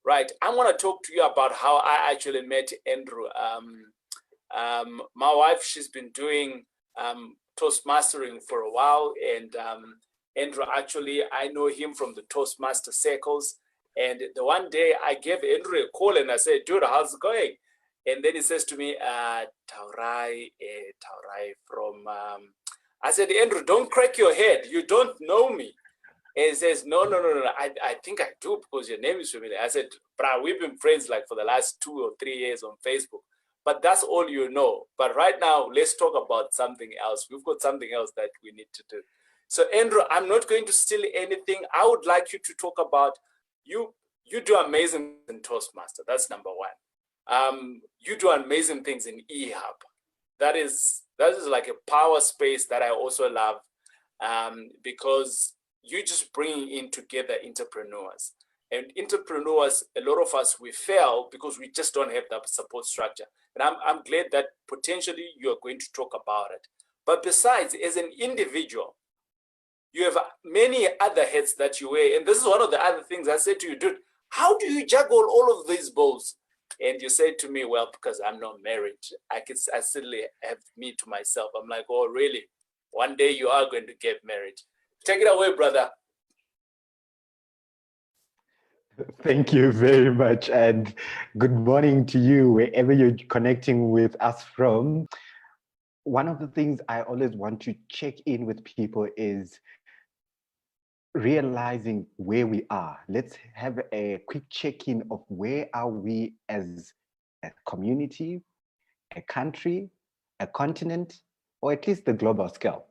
Right. I want to talk to you about how I actually met Andrew. My wife, she's been doing Toastmastering for a while, and Andrew, actually, I know him from the Toastmaster circles. And the one day I gave Andrew a call and I said, dude, how's it going? And then he says to me, Taurai from, I said, Andrew, don't crack your head. You don't know me. And he says, no, I think I do because your name is familiar. I said, bruh, we've been friends like for the last 2 or 3 years on Facebook, but that's all you know. But right now, let's talk about something else. We've got something else that we need to do. So Andrew, I'm not going to steal anything. I would like you to talk about, you do amazing in Toastmaster. That's number one. You do amazing things in eHub. That is like a power space that I also love, because you just bring in together entrepreneurs. And entrepreneurs, a lot of us, we fail because we just don't have that support structure. And I'm glad that potentially you're going to talk about it. But besides, as an individual, you have many other hats that you wear. And this is one of the other things I said to you, dude, how do you juggle all of these balls? And you said to me, well, because I'm not married, I certainly have me to myself. I'm like, oh, really? One day you are going to get married. Take it away, brother. Thank you very much. And good morning to you, wherever you're connecting with us from. One of the things I always want to check in with people is realizing where we are. Let's have a quick check-in of where are we as a community, a country, a continent, or at least the global scale.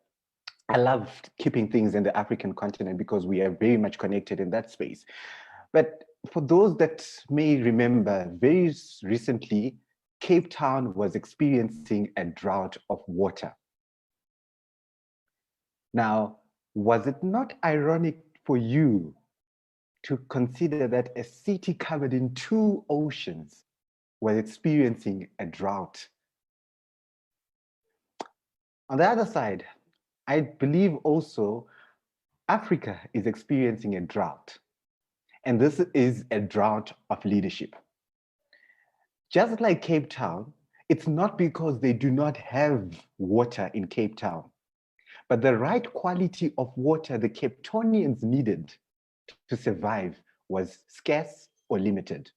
I love keeping things in the African continent because we are very much connected in that space. But for those that may remember, very recently, Cape Town was experiencing a drought of water. Now, was it not ironic for you to consider that a city covered in 2 oceans was experiencing a drought? On the other side, I believe also Africa is experiencing a drought. And this is a drought of leadership. Just like Cape Town, it's not because they do not have water in Cape Town, but the right quality of water the Cape Townians needed to survive was scarce or limited.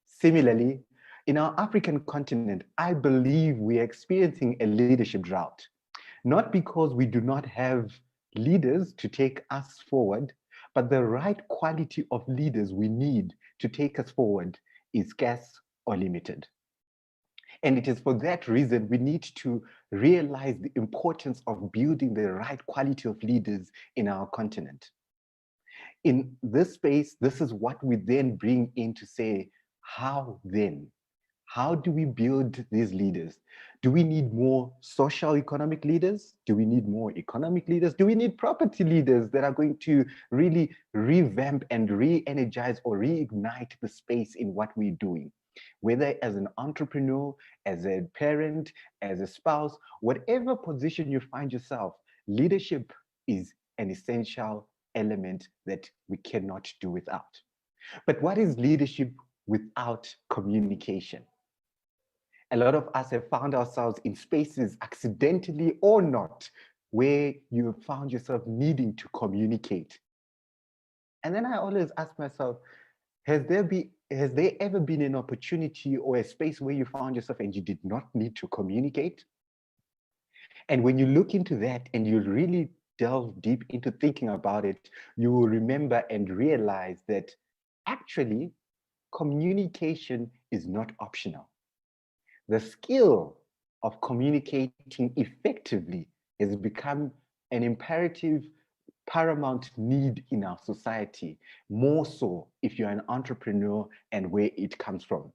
Similarly, in our African continent, I believe we are experiencing a leadership drought, not because we do not have leaders to take us forward, but the right quality of leaders we need to take us forward is scarce or limited. And it is for that reason we need to realize the importance of building the right quality of leaders in our continent. In this space, this is what we then bring in to say, how then? How do we build these leaders? Do we need more social economic leaders? Do we need more economic leaders? Do we need property leaders that are going to really revamp and re-energize or reignite the space in what we're doing? Whether as an entrepreneur, as a parent, as a spouse, whatever position you find yourself, leadership is an essential element that we cannot do without. But what is leadership without communication? A lot of us have found ourselves in spaces, accidentally or not, where you have found yourself needing to communicate. And then I always ask myself, has there ever been an opportunity or a space where you found yourself and you did not need to communicate? And when you look into that and you really delve deep into thinking about it, you will remember and realize that actually communication is not optional. The skill of communicating effectively has become an imperative, paramount need in our society, more so if you're an entrepreneur and where it comes from.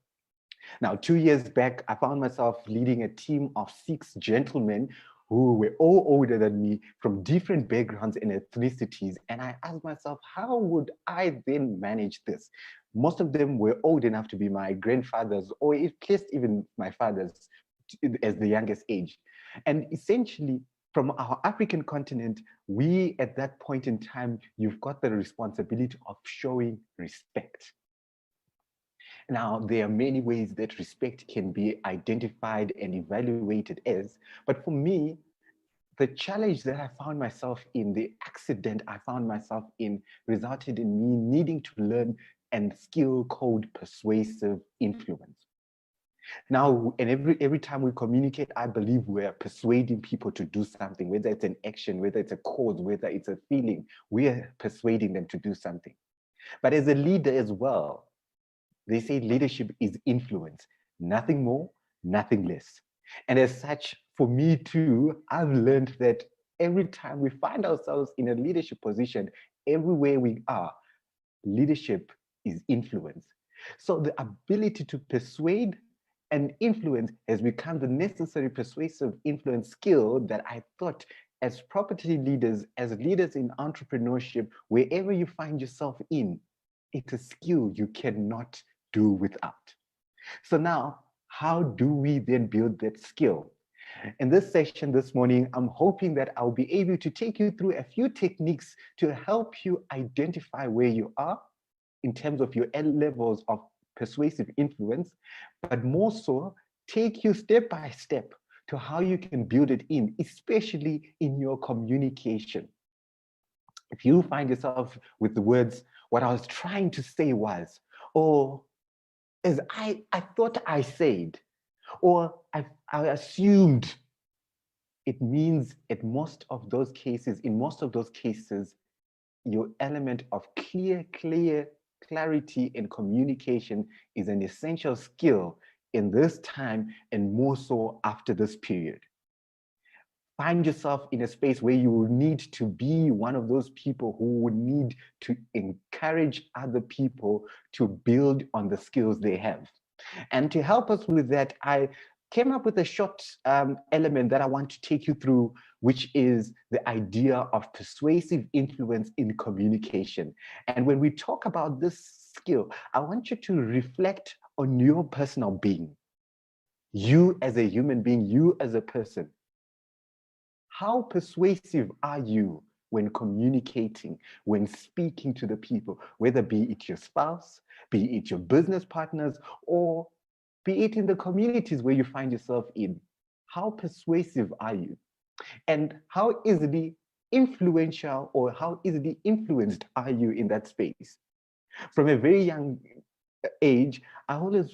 Now, 2 years back, I found myself leading a team of 6 gentlemen who were all older than me from different backgrounds and ethnicities. And I asked myself, how would I then manage this? Most of them were old enough to be my grandfathers, or at least even my fathers as the youngest age. And essentially, from our African continent, we at that point in time, you've got the responsibility of showing respect. Now, there are many ways that respect can be identified and evaluated as, but for me, the challenge that I found myself in, the accident I found myself in, resulted in me needing to learn and skill called persuasive influence. Now, and every time we communicate, I believe we're persuading people to do something, whether it's an action, whether it's a cause, whether it's a feeling, we are persuading them to do something. But as a leader as well, they say leadership is influence, nothing more, nothing less. And as such, for me too, I've learned that every time we find ourselves in a leadership position, everywhere we are, leadership is influence. So the ability to persuade and influence has become the necessary persuasive influence skill that I thought as property leaders, as leaders in entrepreneurship, wherever you find yourself in, it's a skill you cannot do without. So now, how do we then build that skill? In this session this morning, I'm hoping that I'll be able to take you through a few techniques to help you identify where you are in terms of your levels of persuasive influence, but more so, take you step by step to how you can build it in, especially in your communication. If you find yourself with the words, what I was trying to say was, or as I thought I said, or I assumed, it means in most of those cases, your element of clarity and communication is an essential skill in this time and more so after this period. Find yourself in a space where you will need to be one of those people who would need to encourage other people to build on the skills they have. And to help us with that, I came up with a short element that I want to take you through, which is the idea of persuasive influence in communication. And when we talk about this skill, I want you to reflect on your personal being. You as a human being, you as a person. How persuasive are you when communicating, when speaking to the people, whether be it your spouse, be it your business partners, or be it in the communities where you find yourself in? How persuasive are you? And how easily influential or how easily influenced are you in that space? From a very young age, I always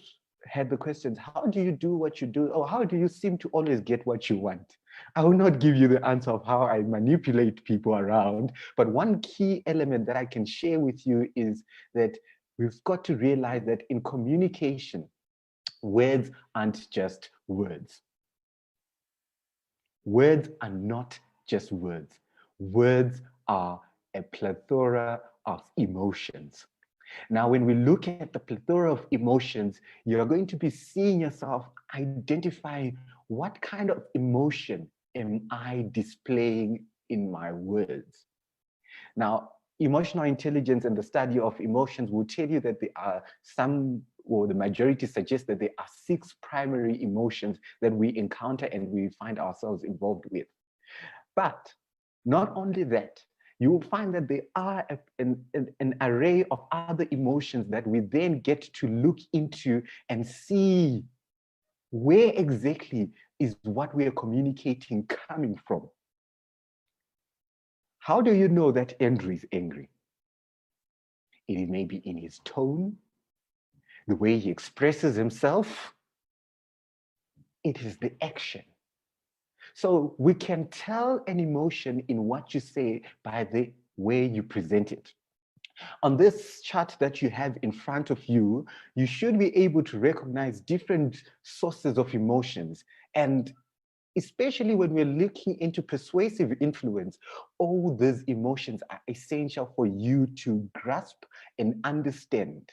had the questions, how do you do what you do? Or how do you seem to always get what you want? I will not give you the answer of how I manipulate people around, but one key element that I can share with you is that we've got to realize that in communication, words aren't just words. Words are not just words. Words are a plethora of emotions. Now, when we look at the plethora of emotions, you're going to be seeing yourself identifying what kind of emotion am I displaying in my words. Now, emotional intelligence and the study of emotions will tell you that there are some, or the majority suggests that there are 6 primary emotions that we encounter and we find ourselves involved with. But not only that, you will find that there are an array of other emotions that we then get to look into and see where exactly is what we are communicating coming from. How do you know that Andrew is angry? It may be in his tone, the way he expresses himself. It is the action. So we can tell an emotion in what you say by the way you present it. On this chart that you have in front of you, you should be able to recognize different sources of emotions. And especially when we're looking into persuasive influence, all these emotions are essential for you to grasp and understand.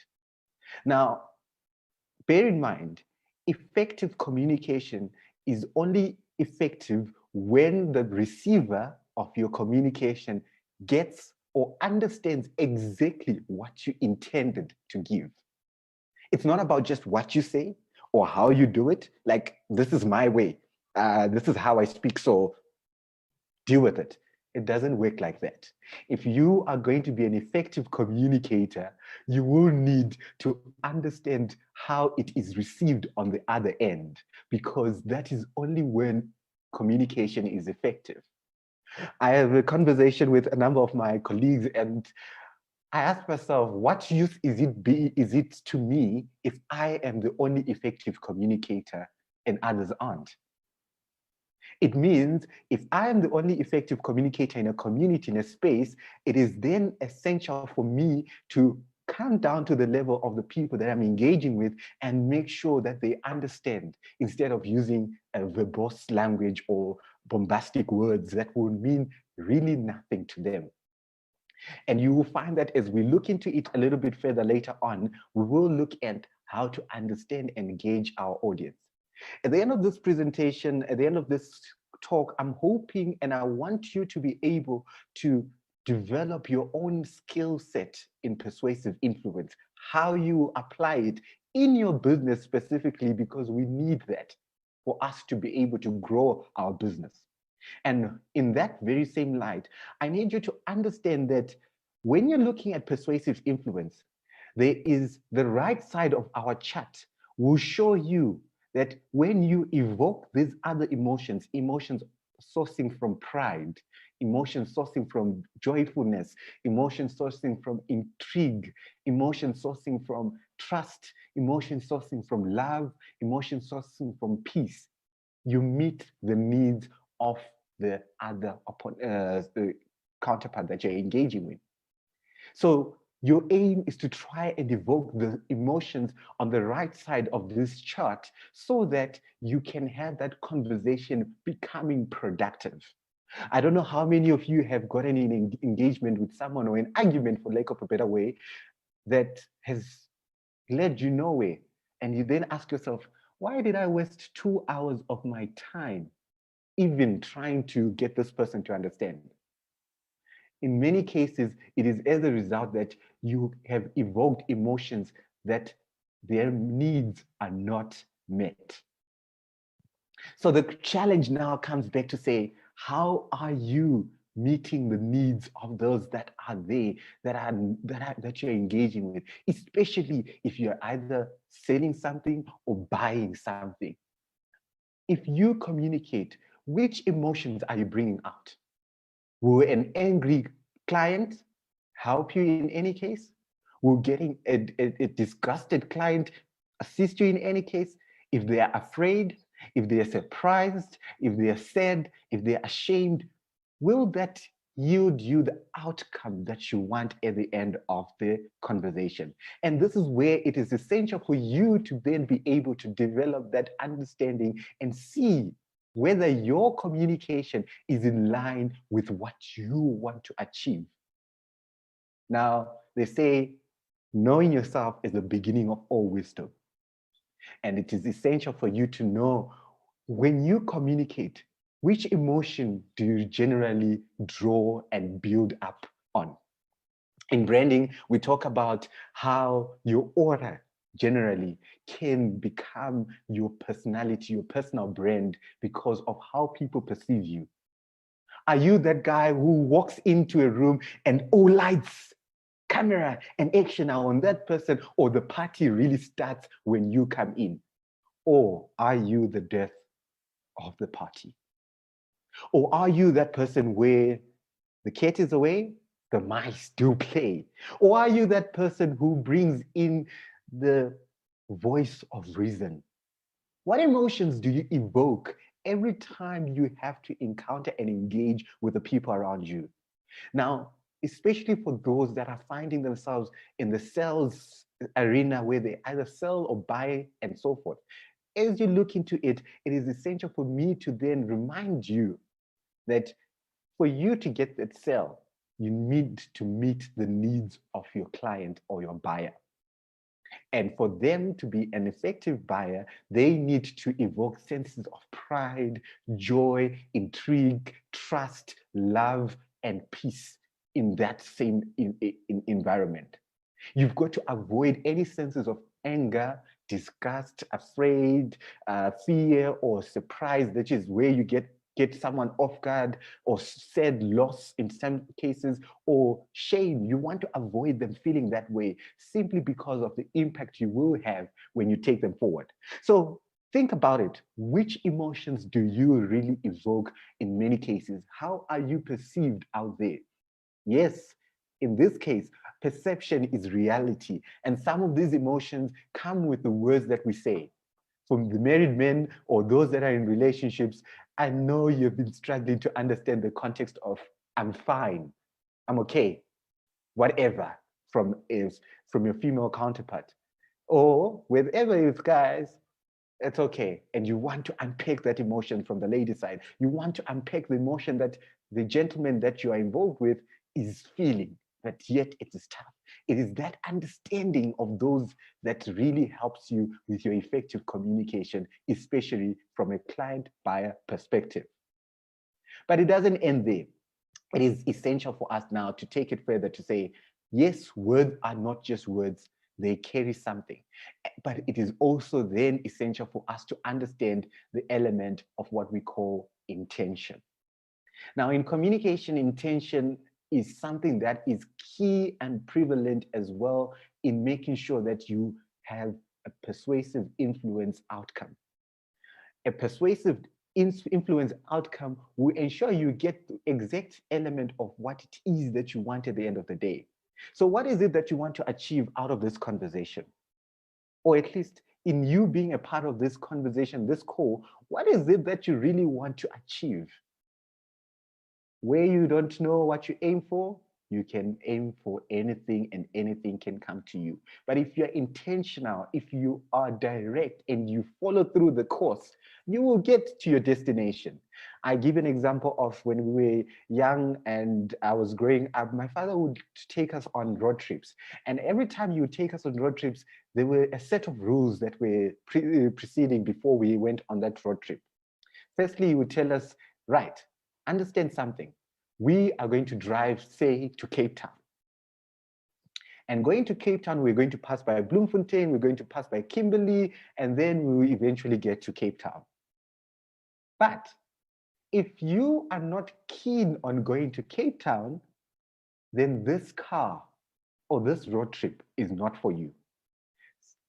Now, bear in mind, effective communication is only effective when the receiver of your communication gets or understands exactly what you intended to give. It's not about just what you say or how you do it. Like, this is my way. This is how I speak, so deal with it. It doesn't work like that. If you are going to be an effective communicator, you will need to understand how it is received on the other end, because that is only when communication is effective. I have a conversation with a number of my colleagues, and I ask myself, what use is it to me if I am the only effective communicator and others aren't? It means if I am the only effective communicator in a community, in a space, it is then essential for me to come down to the level of the people that I'm engaging with and make sure that they understand, instead of using a verbose language or bombastic words that will mean really nothing to them. And you will find that as we look into it a little bit further later on, we will look at how to understand and engage our audience. At the end of this presentation, at the end of this talk, I'm hoping and I want you to be able to develop your own skill set in persuasive influence, how you apply it in your business specifically, because we need that for us to be able to grow our business. And in that very same light, I need you to understand that when you're looking at persuasive influence, there is the right side of our chat will show you that when you evoke these other emotions, emotions sourcing from pride, emotions sourcing from joyfulness, emotions sourcing from intrigue, emotions sourcing from trust, emotions sourcing from love, emotions sourcing from peace, you meet the needs of the other counterpart that you're engaging with. So your aim is to try and evoke the emotions on the right side of this chart so that you can have that conversation becoming productive. I don't know how many of you have gotten in engagement with someone or an argument, for lack of a better way, that has led you nowhere. And you then ask yourself, why did I waste 2 hours of my time even trying to get this person to understand? In many cases, it is as a result that you have evoked emotions that their needs are not met. So the challenge now comes back to say, how are you meeting the needs of those that are there, that you're engaging with, especially if you're either selling something or buying something? If you communicate, which emotions are you bringing out? Will an angry client help you in any case? Will getting a disgusted client assist you in any case? If they are afraid, if they are surprised, if they are sad, if they are ashamed, will that yield you the outcome that you want at the end of the conversation? And this is where it is essential for you to then be able to develop that understanding and see whether your communication is in line with what you want to achieve. Now, they say knowing yourself is the beginning of all wisdom. And it is essential for you to know, when you communicate, which emotion do you generally draw and build up on? In branding, we talk about how your aura generally can become your personality, your personal brand, because of how people perceive you. Are you that guy who walks into a room and all lights, camera, and action are on that person, or the party really starts when you come in? Or are you the death of the party? Or are you that person where the cat is away, the mice do play? Or are you that person who brings in the voice of reason? What emotions do you evoke every time you have to encounter and engage with the people around you? Now, especially for those that are finding themselves in the sales arena where they either sell or buy and so forth, as you look into it, it is essential for me to then remind you that for you to get that sale, you need to meet the needs of your client or your buyer. And for them to be an effective buyer, they need to evoke senses of pride, joy, intrigue, trust, love, and peace in that same environment. You've got to avoid any senses of anger, disgust, afraid, fear, or surprise, that is where you get get someone off guard, or sad loss in some cases, or shame. You want to avoid them feeling that way simply because of the impact you will have when you take them forward. So think about it. Which emotions do you really evoke in many cases? How are you perceived out there? Yes, in this case, perception is reality. And some of these emotions come with the words that we say. For the married men or those that are in relationships, I know you've been struggling to understand the context of I'm fine, I'm okay, whatever, from your female counterpart. Or wherever it's guys, it's okay. And you want to unpack that emotion from the lady side. You want to unpack the emotion that the gentleman that you are involved with is feeling, but yet it is tough. It is that understanding of those that really helps you with your effective communication, especially from a client buyer perspective. But it doesn't end there. It is essential for us now to take it further to say, yes, words are not just words, they carry something. But it is also then essential for us to understand the element of what we call intention. Now, in communication, intention is something that is key and prevalent as well in making sure that you have a persuasive influence outcome. A persuasive influence outcome will ensure you get the exact element of what it is that you want at the end of the day. So what is it that you want to achieve out of this conversation? Or at least in you being a part of this conversation, this call, what is it that you really want to achieve? Where you don't know what you aim for, you can aim for anything and anything can come to you. But if you're intentional, if you are direct and you follow through the course, you will get to your destination. I give an example of when we were young and I was growing up, my father would take us on road trips. And every time he would take us on road trips, there were a set of rules that were preceding before we went on that road trip. Firstly, he would tell us, right, understand something. We are going to drive, say, to Cape Town. And going to Cape Town, we're going to pass by Bloemfontein, we're going to pass by Kimberley, and then we will eventually get to Cape Town. But if you are not keen on going to Cape Town, then this car or this road trip is not for you.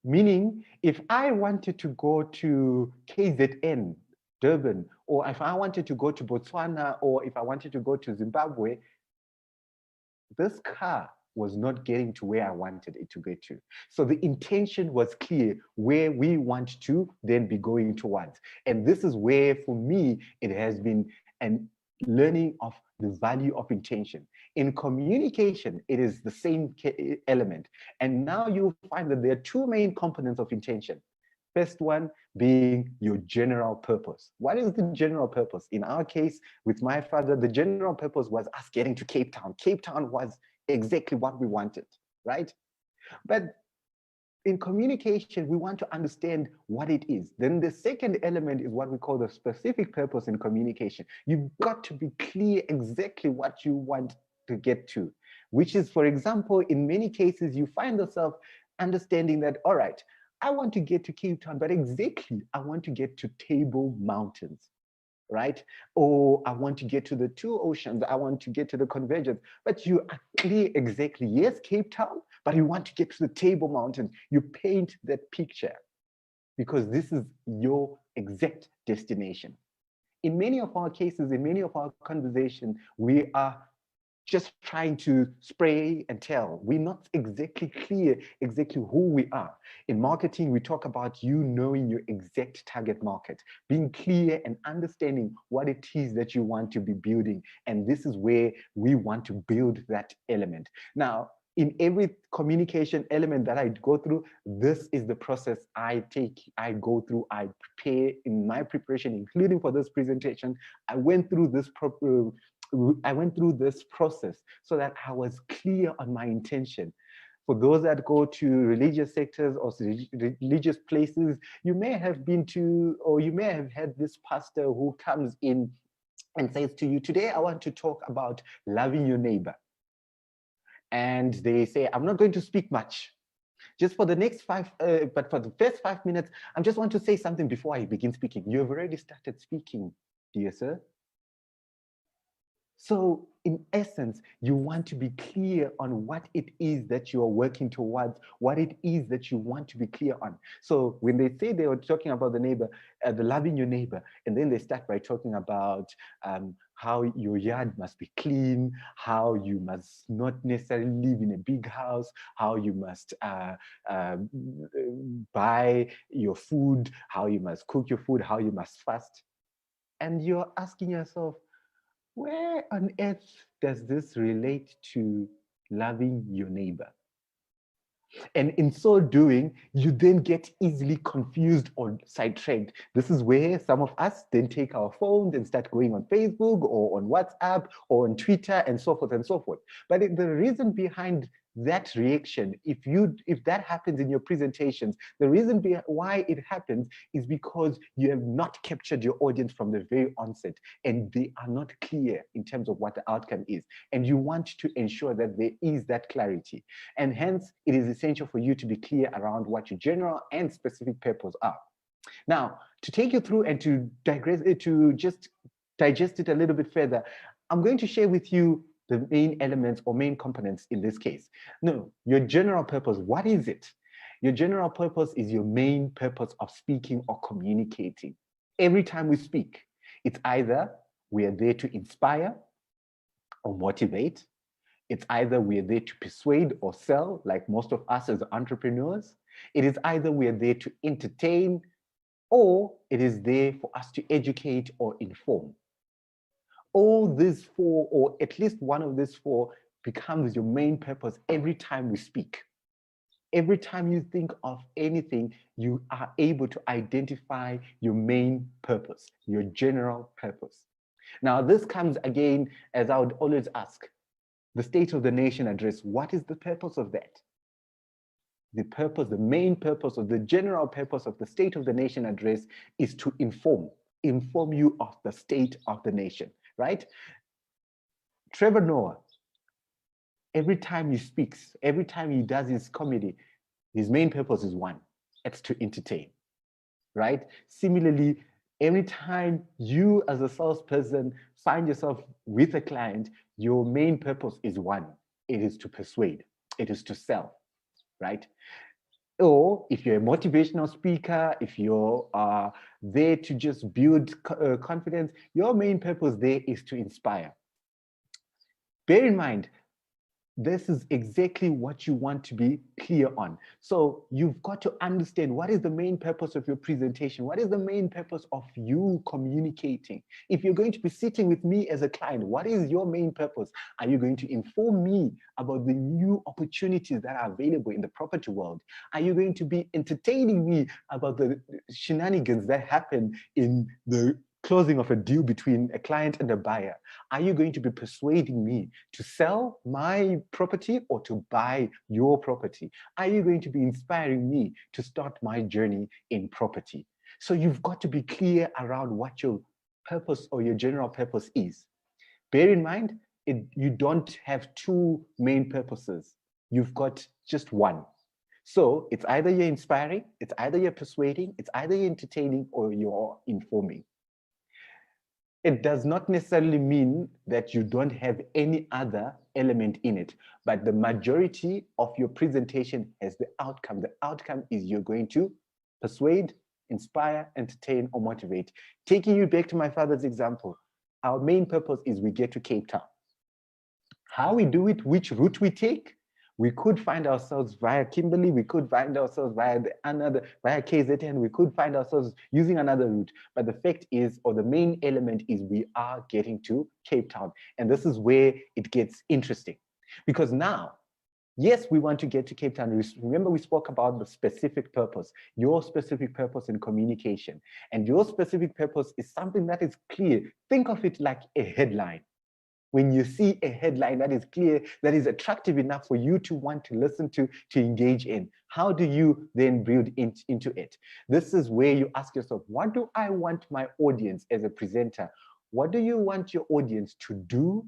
Meaning, if I wanted to go to KZN, Durban, or if I wanted to go to Botswana, or if I wanted to go to Zimbabwe, this car was not getting to where I wanted it to get to. So the intention was clear where we want to then be going towards. And this is where, for me, it has been an learning of the value of intention. In communication, it is the same element. And now you'll find that there are two main components of intention. First one being your general purpose. What is the general purpose? In our case, with my father, the general purpose was us getting to Cape Town. Cape Town was exactly what we wanted, right? But in communication, we want to understand what it is. Then the second element is what we call the specific purpose in communication. You've got to be clear exactly what you want to get to, which is, for example, in many cases, you find yourself understanding that, all right, I want to get to Cape Town, but exactly, I want to get to Table Mountains, right? Or I want to get to the two oceans, I want to get to the convergence, but you are clear exactly, yes, Cape Town, but you want to get to the Table Mountains. You paint that picture because this is your exact destination. In many of our cases, in many of our conversations, we are just trying to spray and tell. We're not exactly clear exactly who we are. In marketing, we talk about you knowing your exact target market, being clear and understanding what it is that you want to be building. And this is where we want to build that element. Now, in every communication element that I go through, this is the process I go through, I prepare in my preparation, including for this presentation. I went through this process so that I was clear on my intention. For those that go to religious sectors or religious places, you may have been to, or you may have had this pastor who comes in and says to you, today I want to talk about loving your neighbor. And they say, I'm not going to speak much. Just for the next but for the first 5 minutes, I just want to say something before I begin speaking. You have already started speaking, dear sir. So in essence, you want to be clear on what it is that you are working towards, what it is that you want to be clear on. So when they say they were talking about the neighbor, the loving your neighbor, and then they start by talking about how your yard must be clean, how you must not necessarily live in a big house, how you must buy your food, how you must cook your food, how you must fast. And you're asking yourself, where on earth does this relate to loving your neighbor? And in so doing, you then get easily confused or sidetracked. This is where some of us then take our phones and start going on Facebook or on WhatsApp or on Twitter and so forth and so forth. But the reason behind that reaction, if that happens in your presentations, the reason why it happens is because you have not captured your audience from the very onset, and they are not clear in terms of what the outcome is. And you want to ensure that there is that clarity. And hence, it is essential for you to be clear around what your general and specific purpose are. Now, to take you through and to digress, to just digest it a little bit further, I'm going to share with you the main elements or main components in this case. No, your general purpose, what is it? Your general purpose is your main purpose of speaking or communicating. Every time we speak, it's either we are there to inspire or motivate. It's either we are there to persuade or sell, like most of us as entrepreneurs. It is either we are there to entertain, or it is there for us to educate or inform. All these four, or at least one of these four, becomes your main purpose every time we speak. Every time you think of anything, you are able to identify your main purpose, your general purpose. Now, this comes again, as I would always ask, the State of the Nation address, what is the purpose of that? The purpose, the main purpose, or the general purpose of the State of the Nation address is to inform you of the state of the nation, right? Trevor Noah, every time he speaks, every time he does his comedy, his main purpose is one, it's to entertain, right? Similarly, every time you as a salesperson find yourself with a client, your main purpose is one, it is to persuade, it is to sell, right? Or if you're a motivational speaker, if you're there to just build confidence, your main purpose there is to inspire. Bear in mind, this is exactly what you want to be clear on. So you've got to understand what is the main purpose of your presentation? What is the main purpose of you communicating? If you're going to be sitting with me as a client, what is your main purpose? Are you going to inform me about the new opportunities that are available in the property world? Are you going to be entertaining me about the shenanigans that happen in the closing of a deal between a client and a buyer? Are you going to be persuading me to sell my property or to buy your property? Are you going to be inspiring me to start my journey in property? So you've got to be clear around what your purpose or your general purpose is. Bear in mind, you don't have two main purposes. You've got just one. So it's either you're inspiring, it's either you're persuading, it's either you're entertaining, or you're informing. It does not necessarily mean that you don't have any other element in it, but the majority of your presentation has the outcome. The outcome is you're going to persuade, inspire, entertain, or motivate. Taking you back to my father's example, our main purpose is we get to Cape Town. How we do it, which route we take, we could find ourselves via Kimberley, we could find ourselves via KZN, we could find ourselves using another route. But the fact is, or the main element is, we are getting to Cape Town. And this is where it gets interesting. Because now, yes, we want to get to Cape Town. Remember, we spoke about the specific purpose, your specific purpose in communication. And your specific purpose is something that is clear. Think of it like a headline. When you see a headline that is clear, that is attractive enough for you to want to listen to engage in, how do you then build into it? This is where you ask yourself, what do I want my audience as a presenter? What do you want your audience to do,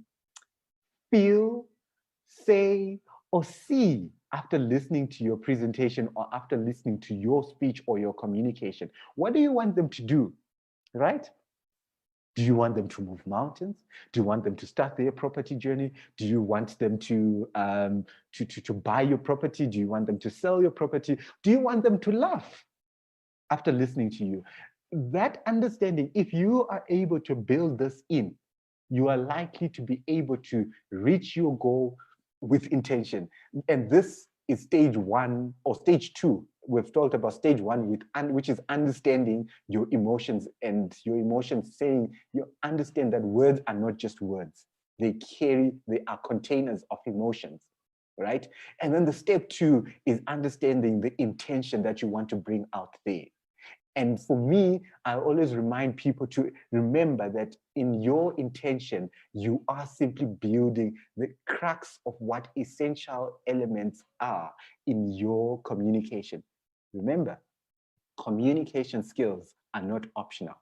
feel, say, or see after listening to your presentation or after listening to your speech or your communication? What do you want them to do, right? Do you want them to move mountains? Do you want them to start their property journey? Do you want them to buy your property? Do you want them to sell your property? Do you want them to laugh after listening to you? That understanding, if you are able to build this in, you are likely to be able to reach your goal with intention. And this is stage one or stage two. We've talked about stage one, which is understanding your emotions, and your emotions saying you understand that words are not just words. They are containers of emotions, right? And then the step two is understanding the intention that you want to bring out there. And for me, I always remind people to remember that in your intention, you are simply building the crux of what essential elements are in your communication. Remember, communication skills are not optional.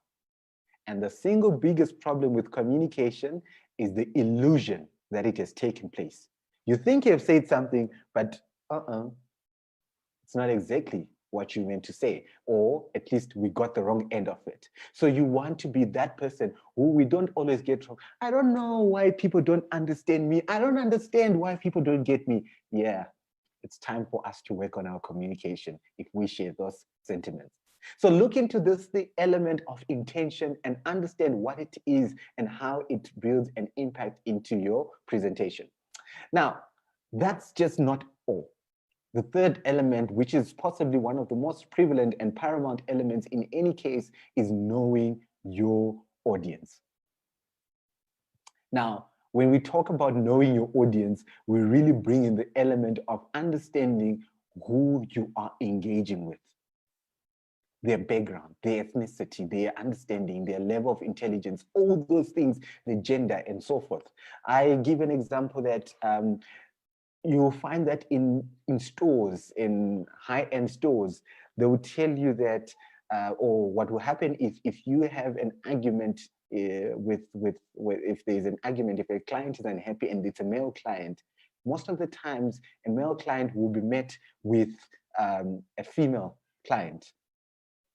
And the single biggest problem with communication is the illusion that it has taken place. You think you have said something, but it's not exactly what you meant to say, or at least we got the wrong end of it. So you want to be that person who we don't always get from. I don't know why people don't understand me. I don't understand why people don't get me. Yeah, it's time for us to work on our communication if we share those sentiments. So look into this, the element of intention, and understand what it is and how it builds an impact into your presentation. Now, that's just not all. The third element, which is possibly one of the most prevalent and paramount elements in any case, is knowing your audience. Now, when we talk about knowing your audience, we really bring in the element of understanding who you are engaging with, their background, their ethnicity, their understanding, their level of intelligence, all those things, the gender, and so forth. I give an example that you'll find that in stores, in high-end stores, they will tell you that, or what will happen if you have an argument if there's an argument, if a client is unhappy and it's a male client, most of the times a male client will be met with a female client,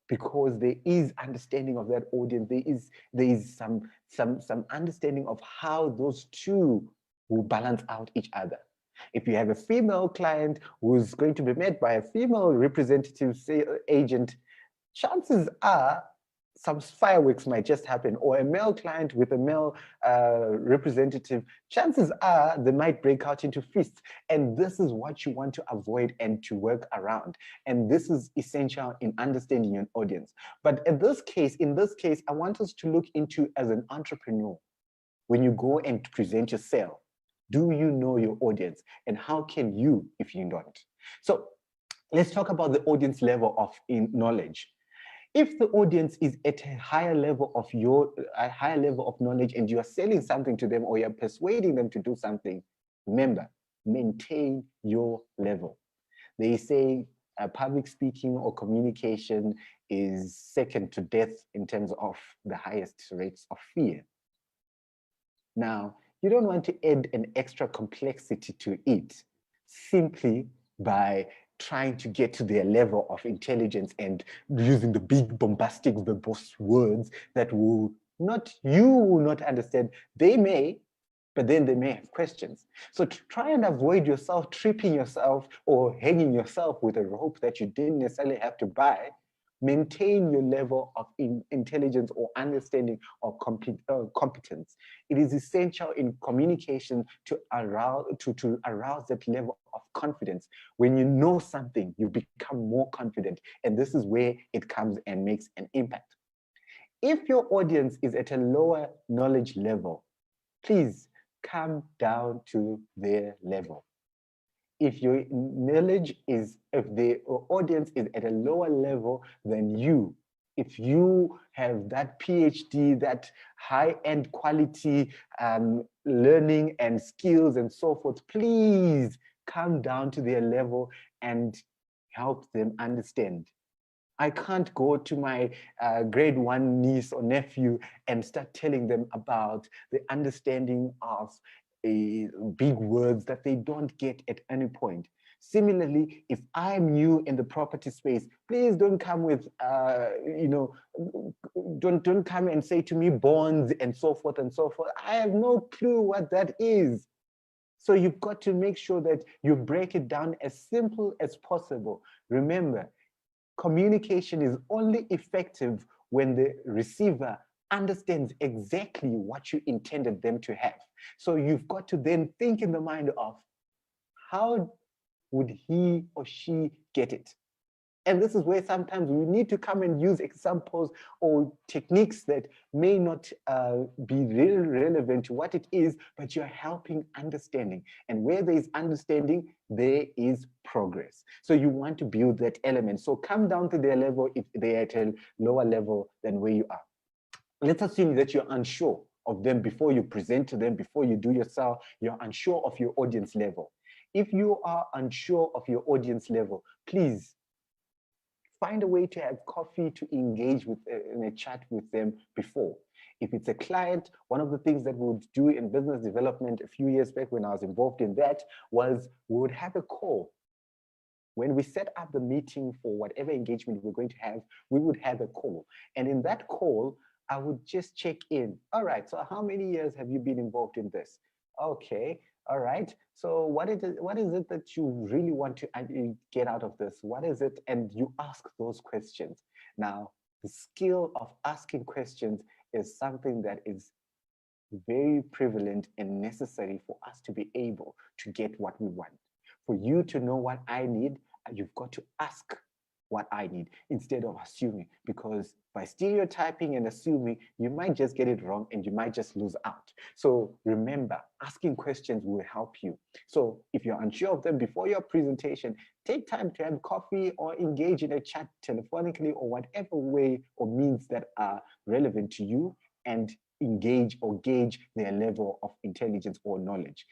because there is understanding of that audience. There is some understanding of how those two will balance out each other. If you have a female client who's going to be met by a female representative, say agent, chances are some fireworks might just happen. Or a male client with a male representative, chances are they might break out into fists. And this is what you want to avoid and to work around. And this is essential in understanding your audience. But in this case, I want us to look into, as an entrepreneur, when you go and present your sale, do you know your audience? And how can you if you don't? So let's talk about the audience level of knowledge. If the audience is at a higher level of knowledge, and you are selling something to them, or you're persuading them to do something, remember, maintain your level. They say public speaking or communication is second to death in terms of the highest rates of fear. Now, you don't want to add an extra complexity to it simply by trying to get to their level of intelligence and using the big bombastic verbose words that you will not understand. They may, but then they may have questions. So to try and avoid yourself tripping yourself or hanging yourself with a rope that you didn't necessarily have to buy, maintain your level of intelligence or understanding or competence. It is essential in communication to arouse that level of confidence. When you know something, you become more confident, and this is where it comes and makes an impact. If your audience is at a lower knowledge level, please come down to their level. If your if the audience is at a lower level than you, if you have that PhD, that high-end quality learning and skills and so forth, please come down to their level and help them understand. I can't go to my grade 1 niece or nephew and start telling them about the understanding of big words that they don't get at any point. Similarly, if I'm new in the property space, please don't come with, don't come and say to me bonds and so forth and so forth. I have no clue what that is. So you've got to make sure that you break it down as simple as possible. Remember, communication is only effective when the receiver understands exactly what you intended them to have. So you've got to then think in the mind of, how would he or she get it? And this is where sometimes we need to come and use examples or techniques that may not be really relevant to what it is, but you're helping understanding. And where there is understanding, there is progress. So you want to build that element. So come down to their level if they're at a lower level than where you are. Let's assume that you're unsure of them before you present to them, before you do your sell, you're unsure of your audience level. If you are unsure of your audience level, please find a way to have coffee to engage with in a chat with them before. If it's a client, one of the things that we would do in business development a few years back when I was involved in that was we would have a call. When we set up the meeting for whatever engagement we're going to have, we would have a call. And in that call, I would just check in. All right, so how many years have you been involved in this? Okay, all right. So what is it that you really want to get out of this? What is it? And you ask those questions. Now, the skill of asking questions is something that is very prevalent and necessary for us to be able to get what we want. For you to know what I need, you've got to ask what I need instead of assuming, because by stereotyping and assuming, you might just get it wrong and you might just lose out. So remember, asking questions will help you. So if you're unsure of them before your presentation, take time to have coffee or engage in a chat telephonically or whatever way or means that are relevant to you, and engage or gauge their level of intelligence or knowledge.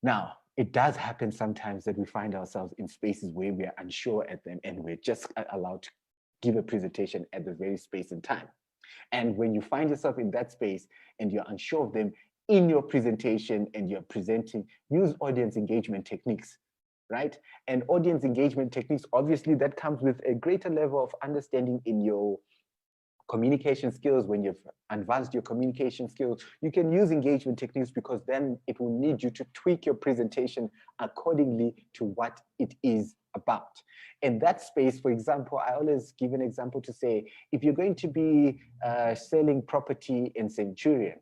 Now, it does happen sometimes that we find ourselves in spaces where we are unsure at them and we're just allowed to give a presentation at the very space and time. And when you find yourself in that space and you're unsure of them in your presentation and you're presenting, use audience engagement techniques, right? And audience engagement techniques, obviously that comes with a greater level of understanding in your communication skills. When you've advanced your communication skills, you can use engagement techniques, because then it will need you to tweak your presentation accordingly to what it is about. In that space, for example, I always give an example to say, if you're going to be selling property in Centurion,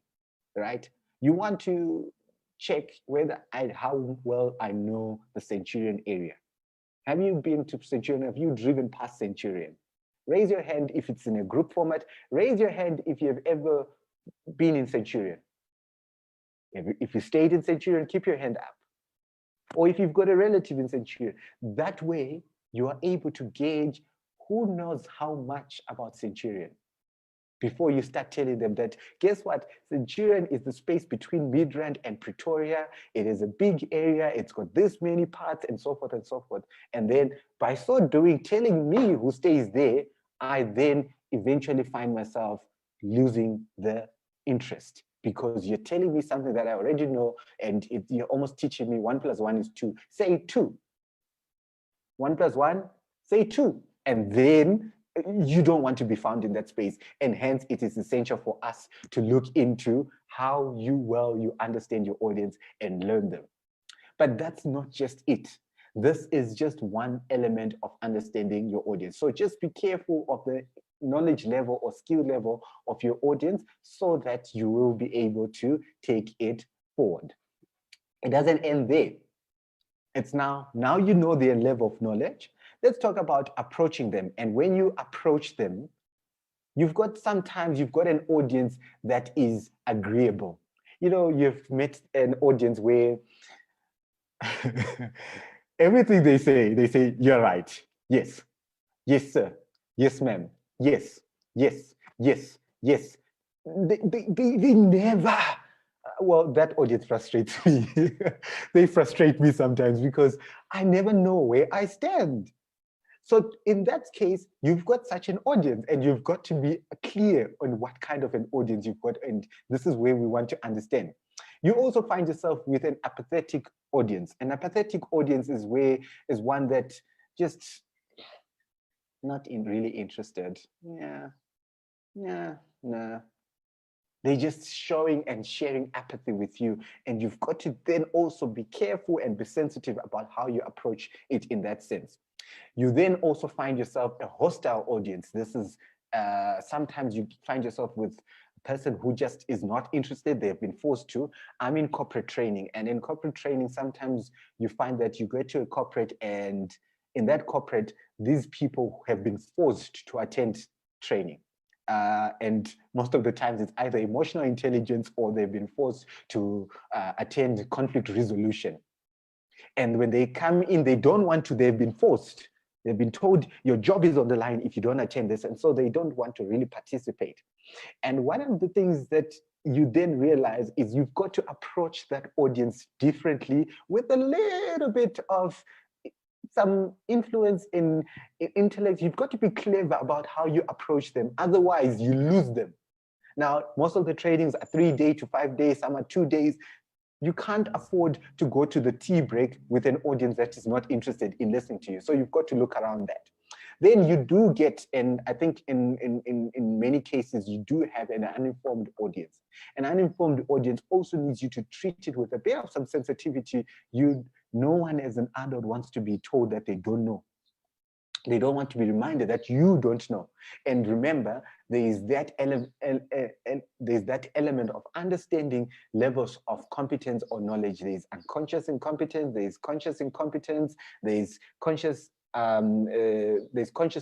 right? You want to check whether how well I know the Centurion area. Have you been to Centurion? Have you driven past Centurion? Raise your hand if it's in a group format. Raise your hand if you've ever been in Centurion. If you stayed in Centurion, keep your hand up. Or if you've got a relative in Centurion, that way you are able to gauge who knows how much about Centurion before you start telling them that, guess what, Centurion is the space between Midrand and Pretoria. It is a big area. It's got this many parts and so forth and so forth. And then by so doing, telling me who stays there, I then eventually find myself losing the interest, because you're telling me something that I already know, and you're almost teaching me 1 + 1 is 2. Say 2. 1 + 1, say 2. And then you don't want to be found in that space. And hence it is essential for us to look into how well you understand your audience and learn them. But that's not just it. This is just one element of understanding your audience. So just be careful of the knowledge level or skill level of your audience so that you will be able to take it forward. It doesn't end there. It's now you know their level of knowledge. Let's talk about approaching them. And when you approach them, sometimes you've got an audience that is agreeable. You know, you've met an audience where everything they say, you're right. Yes. Yes, sir. Yes, ma'am. Yes. Yes. Yes. Yes. They never. Well, that audience frustrates me. They frustrate me sometimes because I never know where I stand. So in that case, you've got such an audience and you've got to be clear on what kind of an audience you've got. And this is where we want to understand. You also find yourself with an apathetic audience. An apathetic audience is one that just not really interested. Yeah, nah. They're just showing and sharing apathy with you. And you've got to then also be careful and be sensitive about how you approach it in that sense. You then also find yourself a hostile audience. This is sometimes you find yourself with a person who just is not interested. They've been forced to. I'm in corporate training, and in corporate training, sometimes you find that you go to a corporate, and in that corporate, these people have been forced to attend training. And most of the times it's either emotional intelligence or they've been forced to attend conflict resolution. And when they come in, they don't want to, they've been forced. They've been told your job is on the line if you don't attend this. And so they don't want to really participate. And one of the things that you then realize is you've got to approach that audience differently with a little bit of some influence in intellect. You've got to be clever about how you approach them. Otherwise, you lose them. Now, most of the trainings are 3 days to 5 days, some are 2 days. You can't afford to go to the tea break with an audience that is not interested in listening to you. So you've got to look around that. Then you do get, and I think in many cases, you do have an uninformed audience. An uninformed audience also needs you to treat it with a bit of some sensitivity. No one as an adult wants to be told that they don't know. They don't want to be reminded that you don't know. And remember, there is that element of understanding levels of competence or knowledge. There is unconscious incompetence, there is conscious incompetence, there's conscious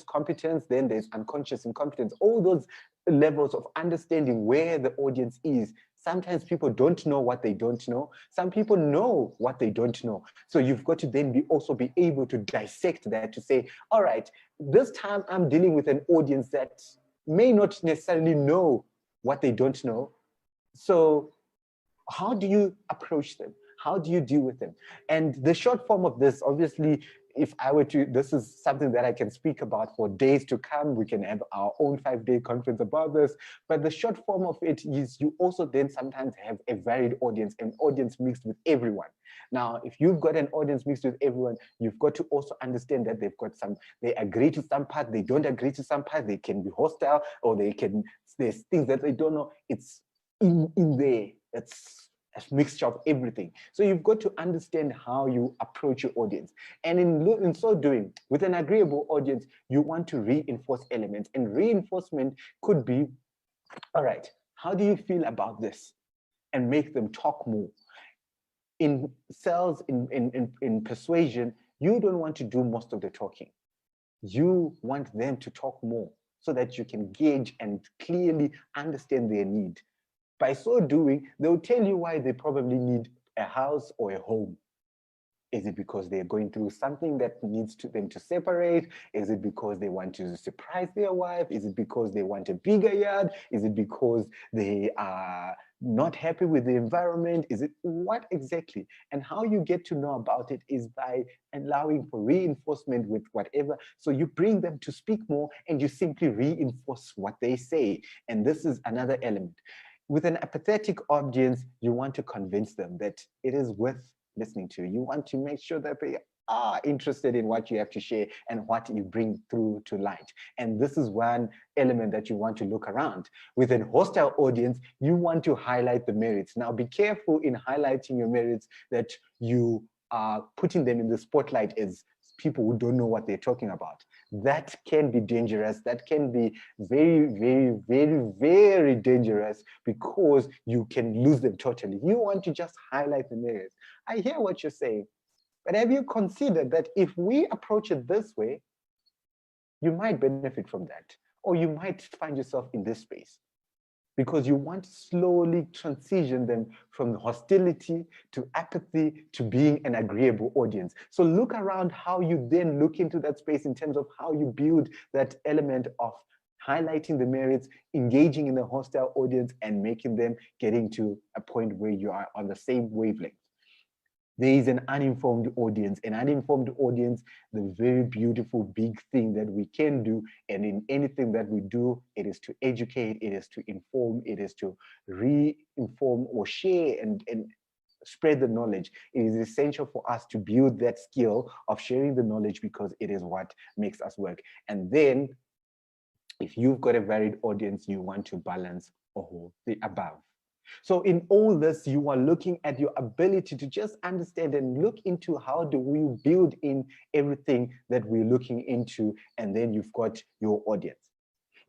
competence, then there's unconscious incompetence. All those levels of understanding where the audience is. Sometimes people don't know what they don't know. Some people know what they don't know. So you've got to then also be able to dissect that to say, all right, this time I'm dealing with an audience that may not necessarily know what they don't know. So how do you approach them? How do you deal with them? And the short form of this, obviously, if I were to, this is something that I can speak about for days to come. We can have our own 5-day conference about this. But the short form of it is you also then sometimes have a varied audience, an audience mixed with everyone. Now, if you've got an audience mixed with everyone, you've got to also understand that they've got they agree to some part, they don't agree to some part, they can be hostile, or there's things that they don't know. It's in there. It's a mixture of everything. So you've got to understand how you approach your audience. And in so doing, with an agreeable audience, you want to reinforce elements. And reinforcement could be, all right, how do you feel about this? And make them talk more. In sales, in persuasion, you don't want to do most of the talking. You want them to talk more so that you can gauge and clearly understand their need. By so doing, they'll tell you why they probably need a house or a home. Is it because they're going through something that needs them to separate? Is it because they want to surprise their wife? Is it because they want a bigger yard? Is it because they are not happy with the environment? Is it what exactly? And how you get to know about it is by allowing for reinforcement with whatever. So you bring them to speak more and you simply reinforce what they say. And this is another element. With an apathetic audience, you want to convince them that it is worth listening to. You want to make sure that they are interested in what you have to share and what you bring through to light. And this is one element that you want to look around. With an hostile audience, you want to highlight the merits. Now, be careful in highlighting your merits that you are putting them in the spotlight as people who don't know what they're talking about. That can be dangerous. That can be very, very, very, very dangerous because you can lose them totally. You want to just highlight the merits. I hear what you're saying, but have you considered that if we approach it this way, you might benefit from that, or you might find yourself in this space? Because you want to slowly transition them from hostility to apathy to being an agreeable audience. So look around how you then look into that space in terms of how you build that element of highlighting the merits, engaging in a hostile audience, and making them getting to a point where you are on the same wavelength. There is an uninformed audience. An uninformed audience, the very beautiful big thing that we can do, and in anything that we do, it is to educate, it is to inform, it is to re-inform or share and spread the knowledge. It is essential for us to build that skill of sharing the knowledge because it is what makes us work. And then if you've got a varied audience, you want to balance all the above. So in all this, you are looking at your ability to just understand and look into how do we build in everything that we're looking into, and then you've got your audience.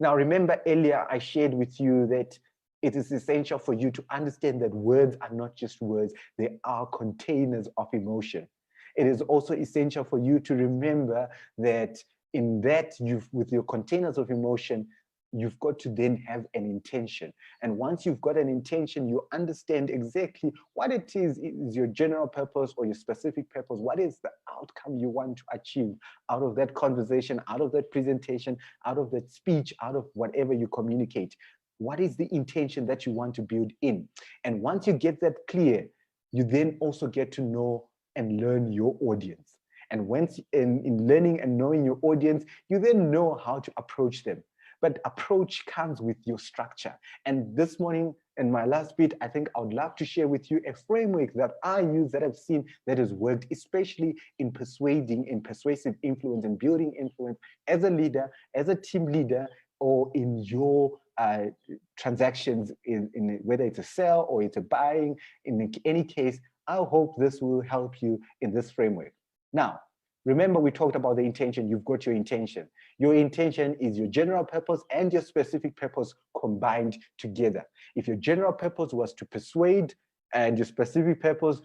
Now, remember earlier I shared with you that it is essential for you to understand that words are not just words, they are containers of emotion. It is also essential for you to remember that in that with your containers of emotion, you've got to then have an intention. And once you've got an intention, you understand exactly what it is your general purpose or your specific purpose. What is the outcome you want to achieve out of that conversation, out of that presentation, out of that speech, out of whatever you communicate? What is the intention that you want to build in? And once you get that clear, you then also get to know and learn your audience. And once in learning and knowing your audience, you then know how to approach them. But approach comes with your structure. And this morning, in my last bit, I think I would love to share with you a framework that I use, that I've seen that has worked, especially in persuading, in persuasive influence and building influence as a leader, as a team leader, or in your transactions, in whether it's a sell or it's a buying. In any case, I hope this will help you in this framework. Now, remember we talked about the intention. You've got your intention. Your intention is your general purpose and your specific purpose combined together. If your general purpose was to persuade and your specific purpose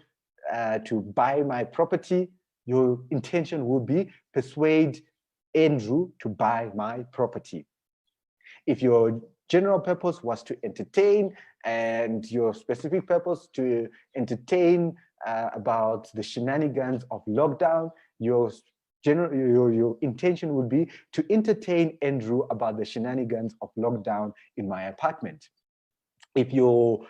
to buy my property, your intention would be persuade Andrew to buy my property. If your general purpose was to entertain and your specific purpose to entertain about the shenanigans of lockdown, your intention would be to entertain Andrew about the shenanigans of lockdown in my apartment. If your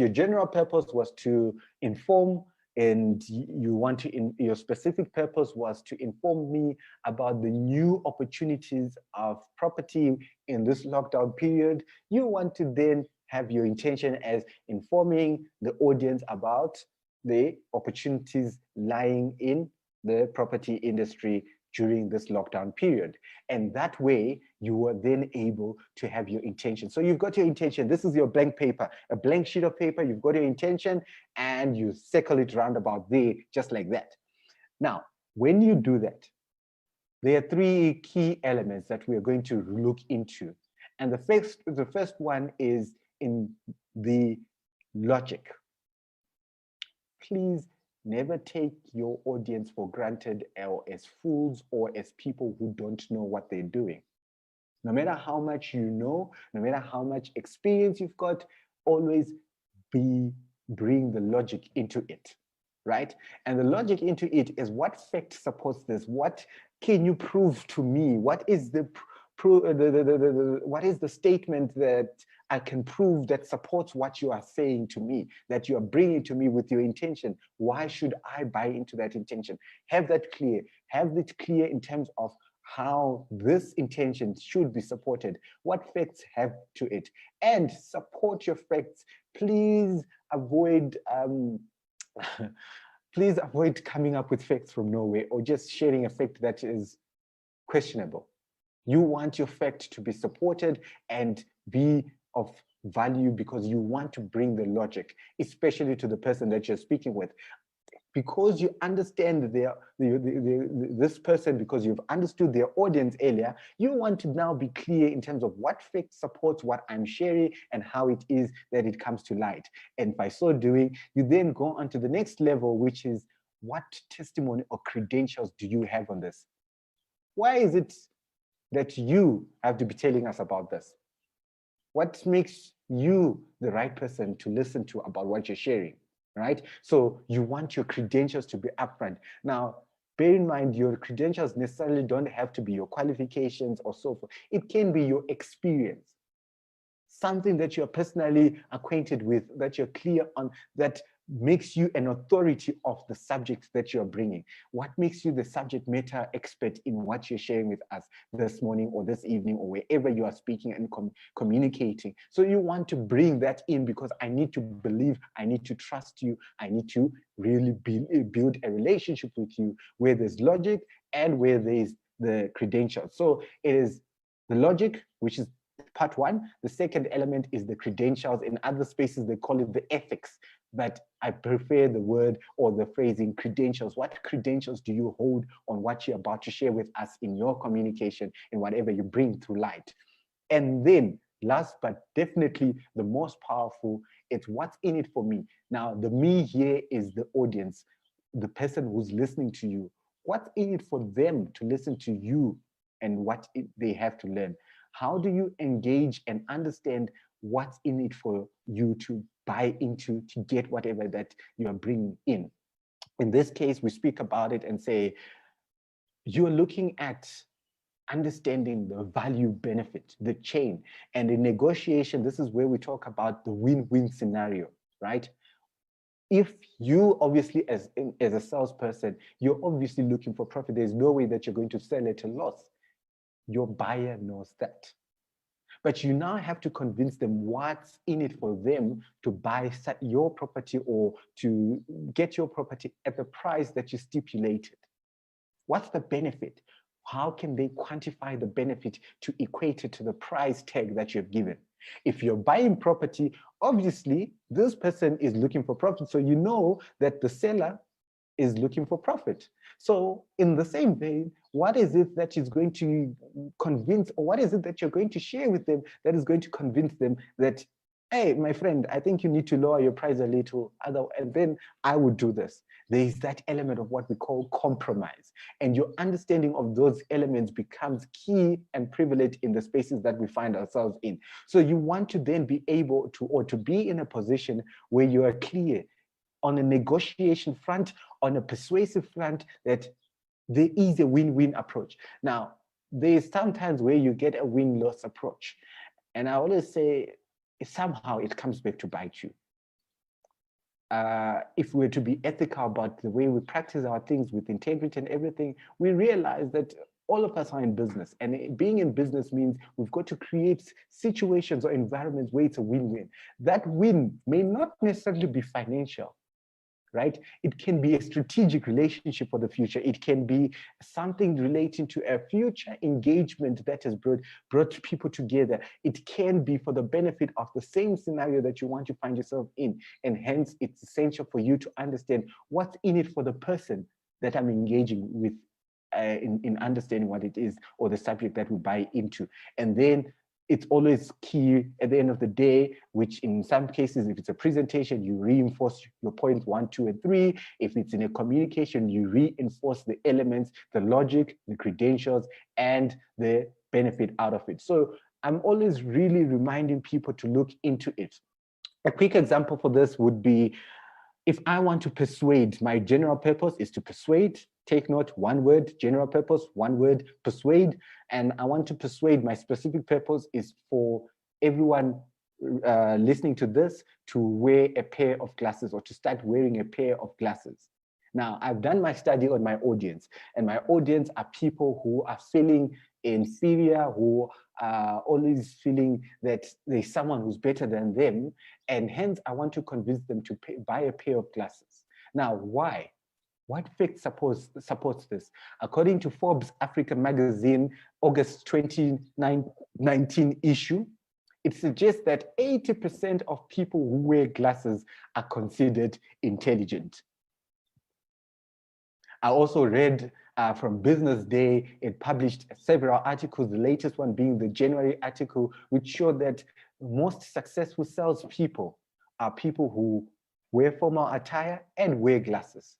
general purpose was to inform and your specific purpose was to inform me about the new opportunities of property in this lockdown period, you want to then have your intention as informing the audience about the opportunities lying in the property industry during this lockdown period. And that way you are then able to have your intention. So you've got your intention. This is your blank paper, a blank sheet of paper. You've got your intention and you circle it round about there, just like that. Now, when you do that, there are three key elements that we are going to look into. And the first one is in the logic. Please never take your audience for granted or as fools or as people who don't know what they're doing. No matter how much you know, no matter how much experience you've got, always bring the logic into it, right? And the logic into it is what fact supports this? What can you prove to me? What is what is the statement that I can prove that supports what you are saying to me, that you are bringing to me with your intention? Why should I buy into that intention? Have that clear. Have it clear in terms of how this intention should be supported, what facts have to it, and support your facts. Please avoid please avoid coming up with facts from nowhere or just sharing a fact that is questionable. You want your fact to be supported and be of value because you want to bring the logic, especially to the person that you're speaking with. Because you understand this person, because you've understood their audience earlier, you want to now be clear in terms of what fact supports what I'm sharing and how it is that it comes to light. And by so doing, you then go on to the next level, which is what testimony or credentials do you have on this? Why is it that you have to be telling us about this? What makes you the right person to listen to about what you're sharing, right? So you want your credentials to be upfront. Now, bear in mind, your credentials necessarily don't have to be your qualifications or so forth. It can be your experience, something that you're personally acquainted with, that you're clear on, that makes you an authority of the subject that you're bringing? What makes you the subject matter expert in what you're sharing with us this morning or this evening or wherever you are speaking and communicating? So you want to bring that in because I need to believe, I need to trust you, I need to really build a relationship with you where there's logic and where there's the credentials. So it is the logic, which is part one. The second element is the credentials. In other spaces, they call it the ethics, but I prefer the word or the phrasing credentials. What credentials do you hold on what you're about to share with us in your communication and whatever you bring to light? And then last but definitely the most powerful, it's what's in it for me. Now, the me here is the audience, the person who's listening to you. What's in it for them to listen to you and what they have to learn? How do you engage and understand what's in it for you to buy into, to get whatever that you are bringing in? In this case, we speak about it and say, you're looking at understanding the value benefit, the chain. And in negotiation, this is where we talk about the win-win scenario, right? If you obviously, as a salesperson, you're obviously looking for profit, there's no way that you're going to sell at a loss. Your buyer knows that. But you now have to convince them what's in it for them to buy your property or to get your property at the price that you stipulated. What's the benefit? How can they quantify the benefit to equate it to the price tag that you've given? If you're buying property, obviously this person is looking for profit. So you know that the seller is looking for profit. So in the same vein, what is it that is going to convince, or what is it that you're going to share with them that is going to convince them that, hey, my friend, I think you need to lower your price a little, and then I would do this. There is that element of what we call compromise. And your understanding of those elements becomes key and prevalent in the spaces that we find ourselves in. So you want to then be able to, or to be in a position where you are clear on a negotiation front, on a persuasive front, that there is a win-win approach. Now, there's sometimes where you get a win-loss approach. And I always say, somehow it comes back to bite you. If we're to be ethical about the way we practice our things with integrity and everything, we realize that all of us are in business, and being in business means we've got to create situations or environments where it's a win-win. That win may not necessarily be financial, right? It can be a strategic relationship for the future. It can be something relating to a future engagement that has brought people together. It can be for the benefit of the same scenario that you want to find yourself in. And hence, it's essential for you to understand what's in it for the person that I'm engaging with in understanding what it is or the subject that we buy into. And then it's always key at the end of the day, which in some cases, if it's a presentation, you reinforce your points 1, 2, and 3. If it's in a communication, you reinforce the elements, the logic, the credentials, and the benefit out of it. So I'm always really reminding people to look into it. A quick example for this would be, if I want to persuade, my general purpose is to persuade. Take note, one word, general purpose, one word, persuade. And I want to persuade, my specific purpose is for everyone listening to this to wear a pair of glasses or to start wearing a pair of glasses. Now, I've done my study on my audience, and my audience are people who are feeling inferior, who are always feeling that there's someone who's better than them, and hence I want to convince them to buy a pair of glasses. Now, why? What fact supports this? According to Forbes Africa magazine, August 2019 issue, it suggests that 80% of people who wear glasses are considered intelligent. I also read from Business Day, it published several articles, the latest one being the January article, which showed that most successful salespeople are people who wear formal attire and wear glasses.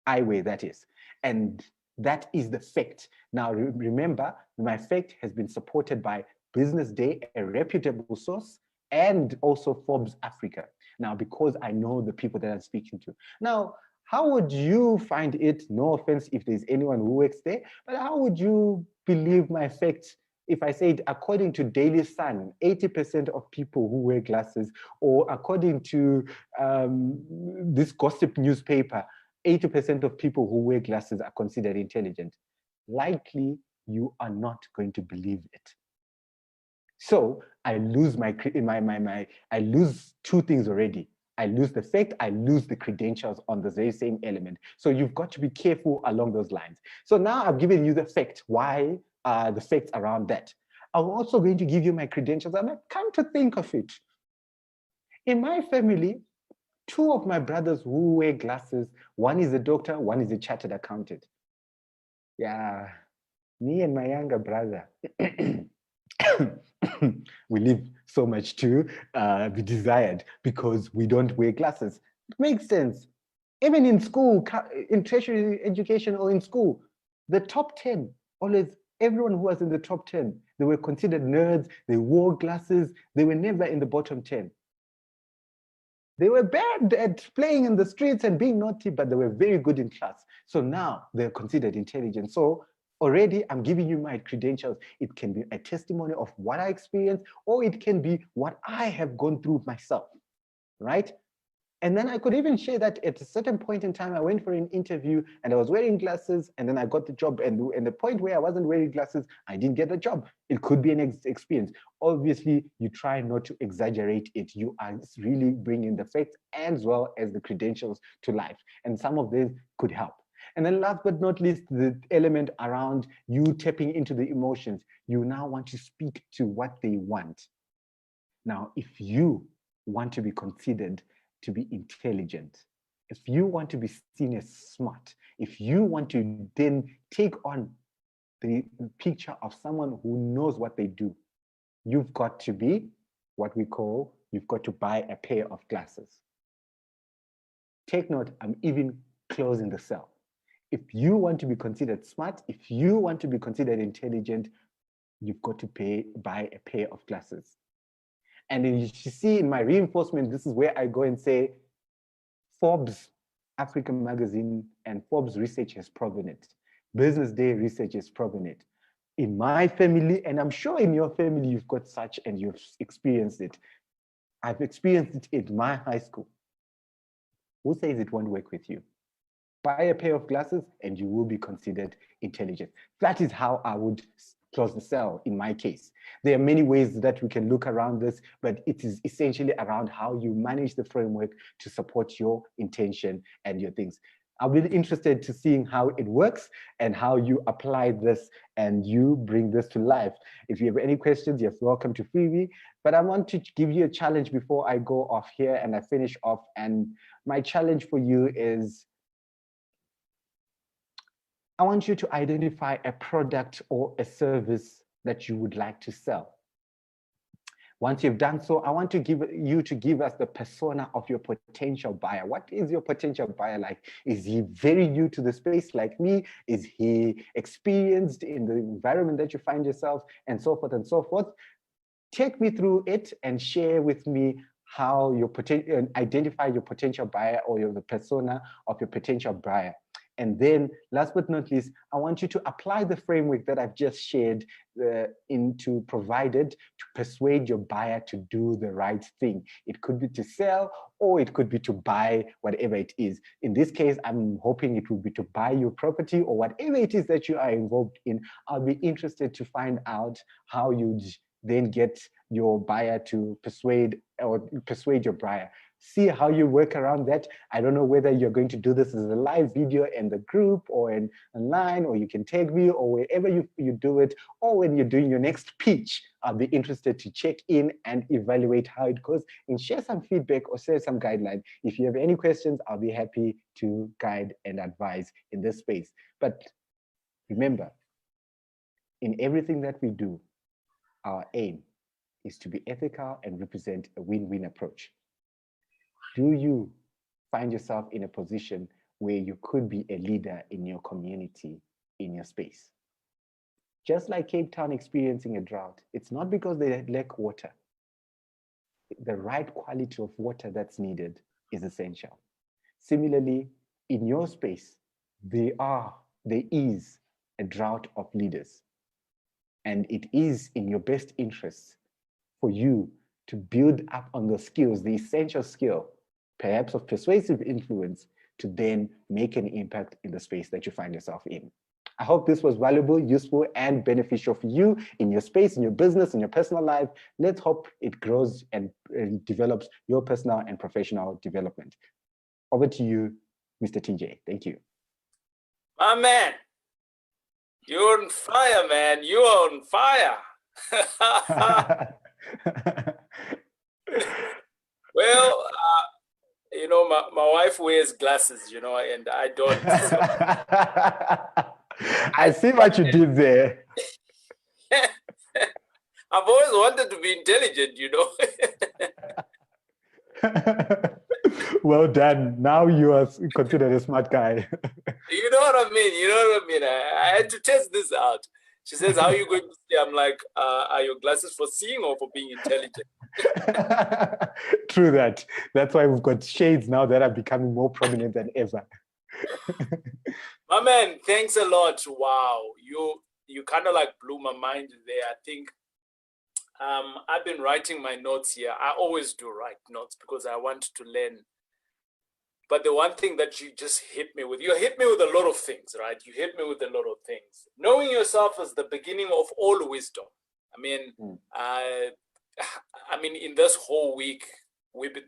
Eyewear, that is. And that is the fact. Now, remember, my fact has been supported by Business Day, a reputable source, and also Forbes Africa. Now, because I know the people that I'm speaking to. Now, how would you find it, no offense if there's anyone who works there, but how would you believe my fact if I said, according to Daily Sun, 80% of people who wear glasses, or according to this gossip newspaper, 80% of people who wear glasses are considered intelligent, likely you are not going to believe it. So I lose I lose two things already. I lose the fact, I lose the credentials on the very same element. So you've got to be careful along those lines. So now I've given you the fact. Why are the facts around that? I'm also going to give you my credentials. And I've come to think of it. In my family, two of my brothers who wear glasses, one is a doctor, one is a chartered accountant. Yeah, me and my younger brother, we leave so much to be desired because we don't wear glasses. It makes sense. Even in school, in tertiary education or in school, the top 10, always everyone who was in the top 10, they were considered nerds, they wore glasses, they were never in the bottom 10. They were bad at playing in the streets and being naughty, but they were very good in class. So now they're considered intelligent. So already I'm giving you my credentials. It can be a testimony of what I experienced, or it can be what I have gone through myself, right? And then I could even share that at a certain point in time, I went for an interview and I was wearing glasses, and then I got the job. And the point where I wasn't wearing glasses, I didn't get the job. It could be an experience. Obviously, you try not to exaggerate it. You are really bringing the facts as well as the credentials to life. And some of these could help. And then last but not least, the element around you tapping into the emotions. You now want to speak to what they want. Now, if you want to be considered to be intelligent, if you want to be seen as smart, if you want to then take on the picture of someone who knows what they do, you've got to be what we call, you've got to buy a pair of glasses. Take note, I'm even closing the cell. If you want to be considered smart, if you want to be considered intelligent, you've got to buy a pair of glasses. And then you see in my reinforcement, this is where I go and say, Forbes African magazine and Forbes research has proven it. Business Day research has proven it. In my family, and I'm sure in your family, you've got such and you've experienced it. I've experienced it in my high school. Who says it won't work with you? Buy a pair of glasses and you will be considered intelligent. That is how I would close the cell in my case. There are many ways that we can look around this, but it is essentially around how you manage the framework to support your intention and your things. I'll be interested to seeing how it works and how you apply this and you bring this to life. If you have any questions, you're welcome to freebie, but I want to give you a challenge before I go off here and I finish off. And my challenge for you is, I want you to identify a product or a service that you would like to sell. Once you've done so, I want to give us the persona of your potential buyer. What is your potential buyer like? Is he very new to the space like me? Is he experienced in the environment that you find yourself, and so forth and so forth? Take me through it and share with me how you identify your potential buyer or the persona of your potential buyer. And then last but not least, I want you to apply the framework that I've just shared provided to persuade your buyer to do the right thing. It could be to sell, or it could be to buy whatever it is. In this case, I'm hoping it will be to buy your property or whatever it is that you are involved in. I'll be interested to find out how you then get your buyer to persuade your buyer. See how you work around that. I don't know whether you're going to do this as a live video in the group or online, or you can tag me or wherever you do it, or when you're doing your next pitch. I'll be interested to check in and evaluate how it goes and share some feedback or share some guidelines. If you have any questions, I'll be happy to guide and advise in this space. But remember, in everything that we do, our aim is to be ethical and represent a win-win approach. Do you find yourself in a position where you could be a leader in your community, in your space? Just like Cape Town experiencing a drought, it's not because they lack water. The right quality of water that's needed is essential. Similarly, in your space, there is a drought of leaders. And it is in your best interest for you to build up on the skills, the essential skill, perhaps of persuasive influence, to then make an impact in the space that you find yourself in. I hope this was valuable, useful, and beneficial for you in your space, in your business, in your personal life. Let's hope it grows and develops your personal and professional development. Over to you, Mr. TJ. Thank you. My man, you're on fire, man. You are on fire. Well, you know, my wife wears glasses, you know, and I don't. So I see what you did there. I've always wanted to be intelligent, you know. Well done. Now you are considered a smart guy. You know what I mean? You know what I mean? I had to test this out. She says, how are you going to see? I'm like, are your glasses for seeing or for being intelligent? True that. That's why we've got shades now that are becoming more prominent than ever. My man, thanks a lot. Wow. You kind of like blew my mind there. I think I've been writing my notes here. I always do write notes because I want to learn. But the one thing that you just hit me with, you hit me with a lot of things, right? You hit me with a lot of things. Knowing yourself is the beginning of all wisdom. I mean, in this whole week,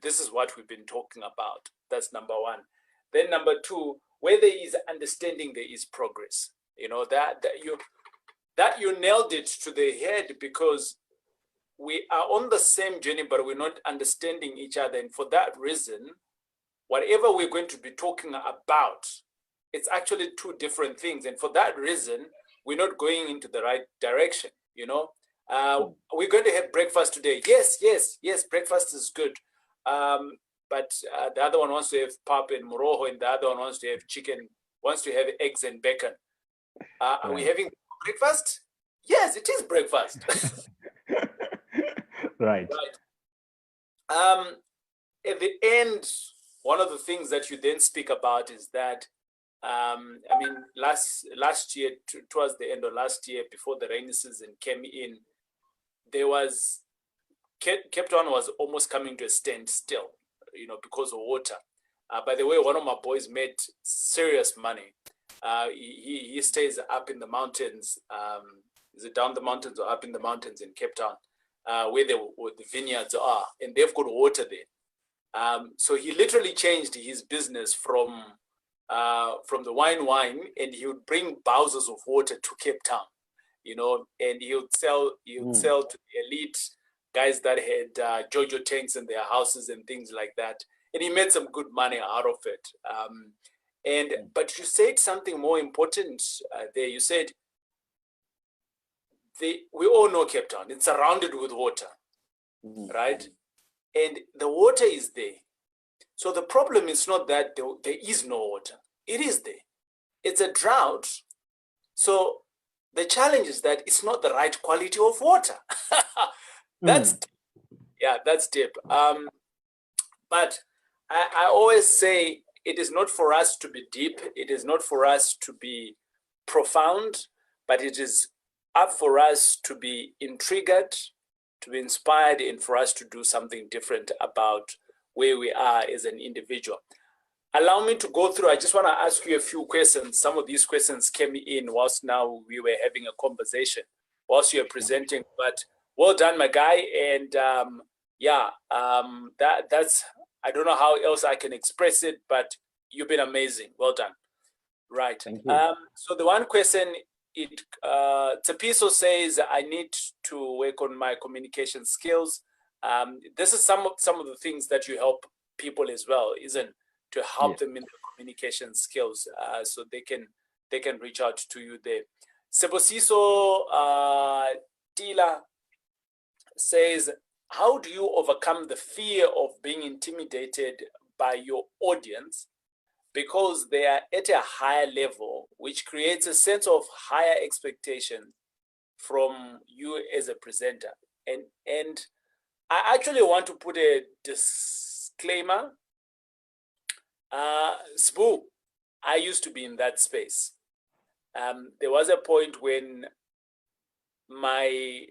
this is what we've been talking about. That's number one. Then number two, where there is understanding, there is progress. You know, that you nailed it to the head, because we are on the same journey, but we're not understanding each other. And for that reason, whatever we're going to be talking about, it's actually two different things. And for that reason, we're not going into the right direction, you know. We're going to have breakfast today. Yes, breakfast is good. But the other one wants to have pap and moroho, and the other one wants to have chicken, wants to have eggs and bacon. Are we having breakfast? Yes, it is breakfast. Right. At the end, one of the things that you then speak about is that, last year, towards the end of last year, before the rainy season came in, Cape Town was almost coming to a standstill, you know, because of water. By the way, one of my boys made serious money. He stays up in the mountains. Is it down the mountains or up in the mountains in Cape Town, where the vineyards are, and they've got water there. So he literally changed his business from the wine, and he would bring bowsers of water to Cape Town, you know, and he would sell to the elite guys that had Jojo tanks in their houses and things like that. And he made some good money out of it. But you said something more important there. You said, we all know Cape Town. It's surrounded with water, right? And the water is there. So the problem is not that there is no water. It is there. It's a drought. So the challenge is that it's not the right quality of water. That's deep. But I always say it is not for us to be deep. It is not for us to be profound, but it is up for us to be intrigued, to be inspired, and for us to do something different about where we are as an individual. Allow me to go through. I just want to ask you a few questions. Some of these questions came in whilst now we were having a conversation, whilst you're presenting. But well done, my guy. And that's, I don't know how else I can express it, but you've been amazing. Well done. Right. Thank you. So the one question, Tsepiso says, I need to work on my communication skills. This is some of the things that you help people as well, isn't to help them in their communication skills, so they can reach out to you there. Sebosiso Tila says, how do you overcome the fear of being intimidated by your audience because they are at a higher level, which creates a sense of higher expectation from you as a presenter? And I actually want to put a disclaimer. Sbu, I used to be in that space. There was a point when I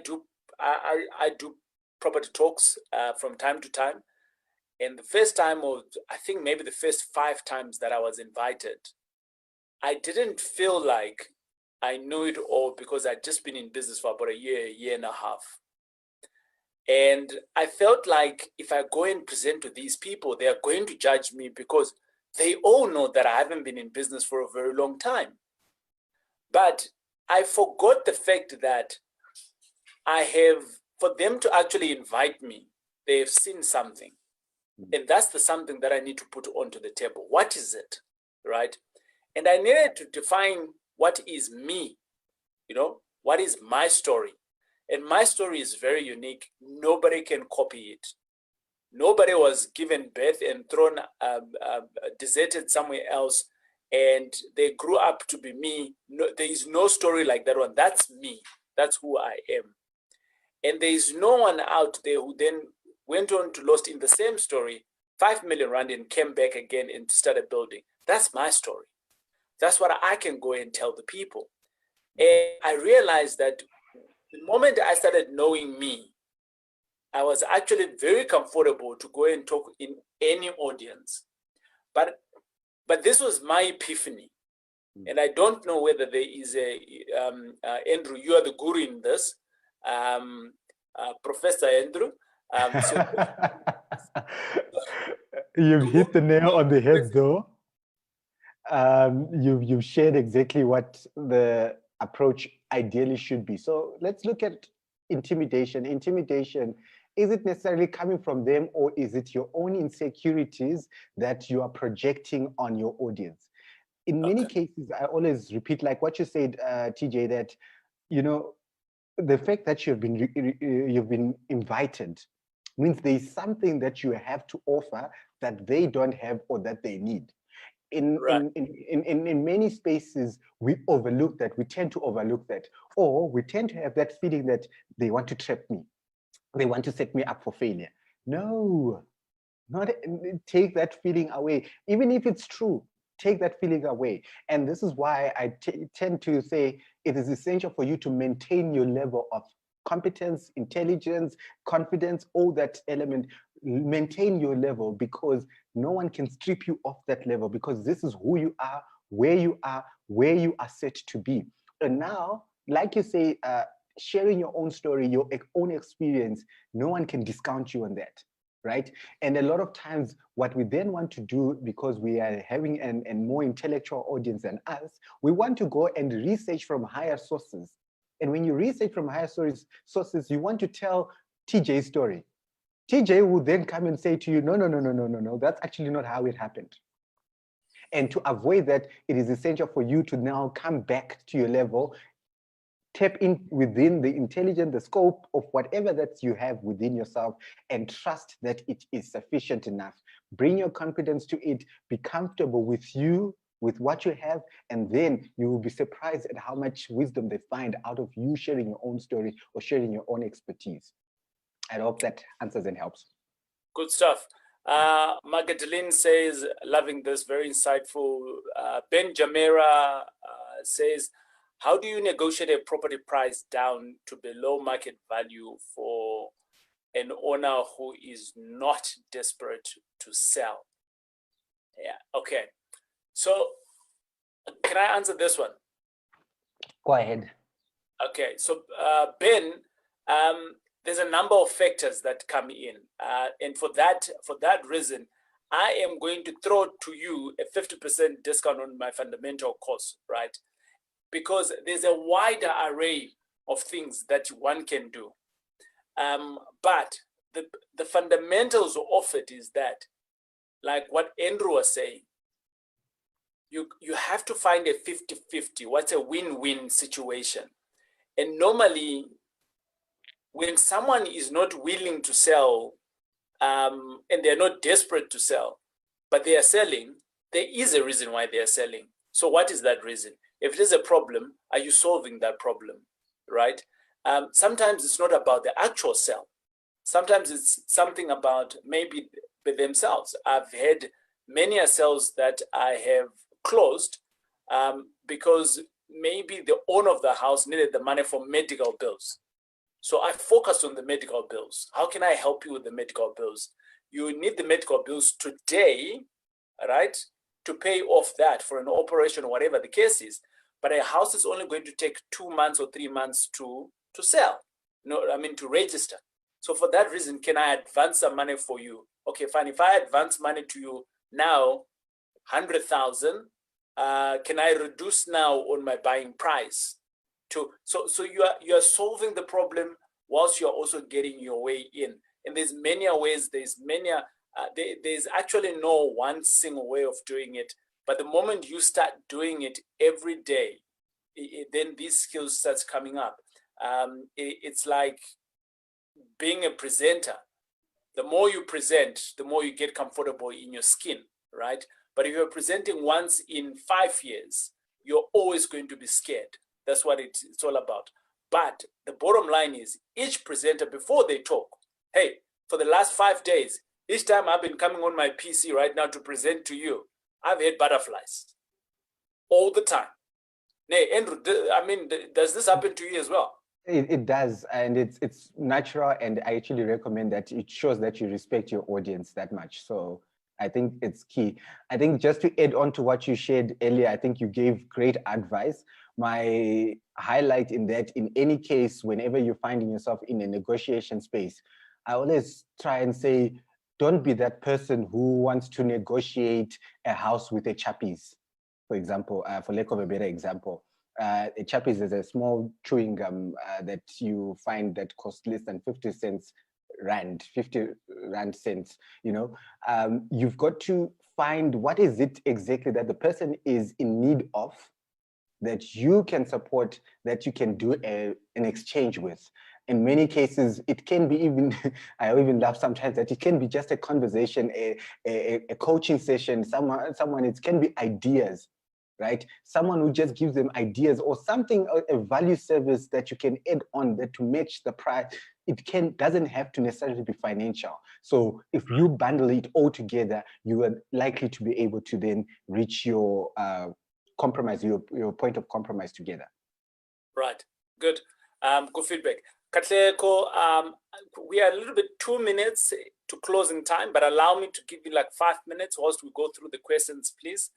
do property talks from time to time. And the first time, or I think maybe the first 5 times that I was invited, I didn't feel like I knew it all because I'd just been in business for about a year and a half. And I felt like if I go and present to these people, they are going to judge me because they all know that I haven't been in business for a very long time. But I forgot the fact that for them to actually invite me, they've seen something. And that's the something that I need to put onto the table. What is it, right? And I needed to define what is me, what is my story. And my story is very unique. Nobody can copy it. Nobody was given birth and thrown, deserted somewhere else, and they grew up to be me. No, there is no story like that one. That's me. That's who I am. And there is no one out there who then went on to lost in the same story 5 million rand and came back again and started building. That's my story. That's what I can go and tell the people. And I realized that the moment I started knowing me, I was actually very comfortable to go and talk in any audience. But this was my epiphany. And I don't know whether there is Andrew, you are the guru in this, Professor Andrew. You've hit the nail on the head, though. You've shared exactly what the approach ideally should be. So let's look at intimidation. Intimidation, is it necessarily coming from them, or is it your own insecurities that you are projecting on your audience? In many cases, I always repeat, like what you said, TJ, that the fact that you've been invited means there's something that you have to offer that they don't have or that they need. In many spaces, we overlook that. We tend to overlook that, or we tend to have that feeling that they want to trap me. They want to set me up for failure. No, take that feeling away. Even if it's true, take that feeling away. And this is why I tend to say it is essential for you to maintain your level of competence, intelligence, confidence, all that element. Maintain your level, because no one can strip you off that level, because this is who you are, where you are set to be. And now, like you say, sharing your own story, your own experience, no one can discount you on that, right? And a lot of times what we then want to do, because we are having a more intellectual audience than us, we want to go and research from higher sources. And when you research from higher sources, you want to tell TJ's story. TJ will then come and say to you, no, that's actually not how it happened. And to avoid that, it is essential for you to now come back to your level, tap in within the intelligence, the scope of whatever that you have within yourself, and trust that it is sufficient enough. Bring your confidence to it, be comfortable with you, with what you have, and then you will be surprised at how much wisdom they find out of you sharing your own story or sharing your own expertise. I hope that answers and helps. Good stuff. Magadeline says, loving this, very insightful. Ben Jamera says, how do you negotiate a property price down to below market value for an owner who is not desperate to sell? Yeah, okay. So can I answer this one? Go ahead. Okay, so Ben, there's a number of factors that come in, and for that reason, I am going to throw to you a 50% discount on my fundamental course, right? Because there's a wider array of things that one can do, but the fundamentals of it is that, like what Andrew was saying, you have to find a 50-50. What's a win-win situation? And normally, when someone is not willing to sell, and they're not desperate to sell, but they are selling, there is a reason why they are selling. So what is that reason? If it is a problem, are you solving that problem, right? Sometimes it's not about the actual sell. Sometimes it's something about maybe themselves. I've had many sales that I have closed because maybe the owner of the house needed the money for medical bills. So I focused on the medical bills. How can I help you with the medical bills? You need the medical bills today, right, to pay off that for an operation or whatever the case is. But a house is only going to take 2 months or 3 months to sell, to register. So for that reason, can I advance some money for you? Okay, fine. If I advance money to you now, 100,000, can I reduce now on my buying price? So you are solving the problem whilst you're also getting your way in. And there's many ways. There's actually no one single way of doing it. But the moment you start doing it every day, then these skills starts coming up. It's like being a presenter. The more you present, the more you get comfortable in your skin, right? But if you're presenting once in 5 years, you're always going to be scared. That's what it's all about. But the bottom line is, each presenter, before they talk, hey, for the last 5 days, each time I've been coming on my PC right now to present to you, I've had butterflies all the time. Nay, Andrew, does this happen to you as well? It does, and it's natural, and I actually recommend that. It shows that you respect your audience that much. So I think it's key. I think just to add on to what you shared earlier, I think you gave great advice. My highlight in that, in any case, whenever you're finding yourself in a negotiation space, I always try and say, don't be that person who wants to negotiate a house with a chappies, for example, for lack of a better example. A chappies is a small chewing gum that you find that costs less than 50 cents rand, 50 rand cents. You've got to find what is it exactly that the person is in need of, that you can support, that you can do an exchange with. In many cases, it can be even, I even laugh sometimes that it can be just a conversation, a coaching session, someone, it can be ideas, right? Someone who just gives them ideas or something, a value service that you can add on that to match the price. It doesn't have to necessarily be financial. So if you bundle it all together, you are likely to be able to then reach your compromise, your point of compromise together. Right, good. Good feedback. Katleko, we are a little bit 2 minutes to closing time, but allow me to give you like 5 minutes whilst we go through the questions, please.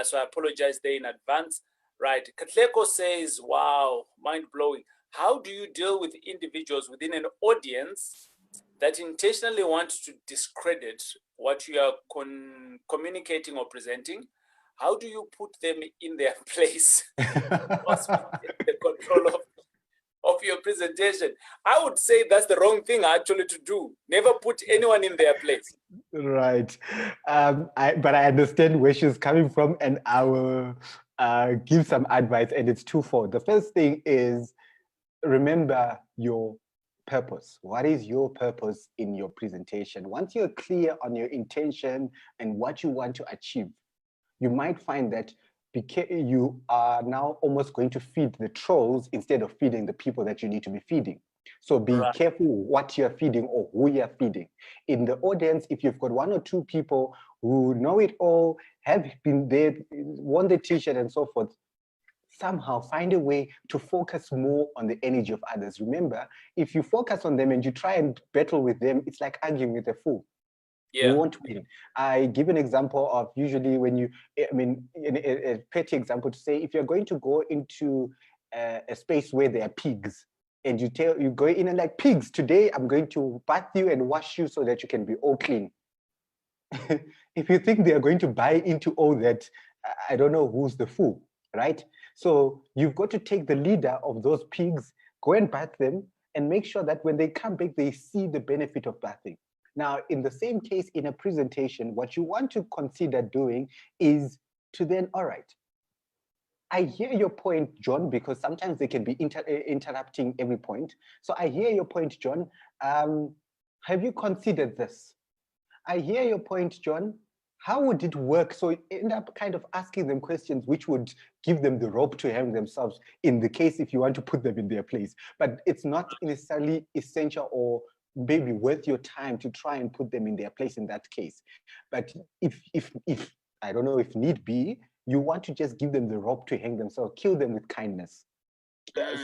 So I apologize there in advance. Right, Katleko says, wow, mind-blowing. How do you deal with individuals within an audience that intentionally want to discredit what you are communicating or presenting? How do you put them in their place? The control of your presentation. I would say that's the wrong thing actually to do. Never put anyone in their place. Right. But I understand where she's coming from, and I will give some advice, and it's twofold. The first thing is, remember your purpose. What is your purpose in your presentation? Once you're clear on your intention and what you want to achieve, you might find that you are now almost going to feed the trolls instead of feeding the people that you need to be feeding. So be careful what you're feeding or who you're feeding. In the audience, if you've got 1 or 2 people who know it all, have been there, won the t-shirt and so forth, somehow find a way to focus more on the energy of others. Remember, if you focus on them and you try and battle with them, it's like arguing with a fool. You won't win. I give an example of usually when you, a petty example to say, if you're going to go into a space where there are pigs, and you go in and like, pigs, today I'm going to bath you and wash you so that you can be all clean. If you think they are going to buy into all that, I don't know who's the fool, right? So you've got to take the leader of those pigs, go and bath them, and make sure that when they come back, they see the benefit of bathing. Now, in the same case, in a presentation, what you want to consider doing is to then, all right, I hear your point, John, because sometimes they can be interrupting every point. So I hear your point, John. Have you considered this? I hear your point, John. How would it work? So you end up kind of asking them questions which would give them the rope to hang themselves in the case if you want to put them in their place. But it's not necessarily essential or maybe worth your time to try and put them in their place in that case. But if I don't know, if need be, You want to just give them the rope to hang themselves, kill them with kindness.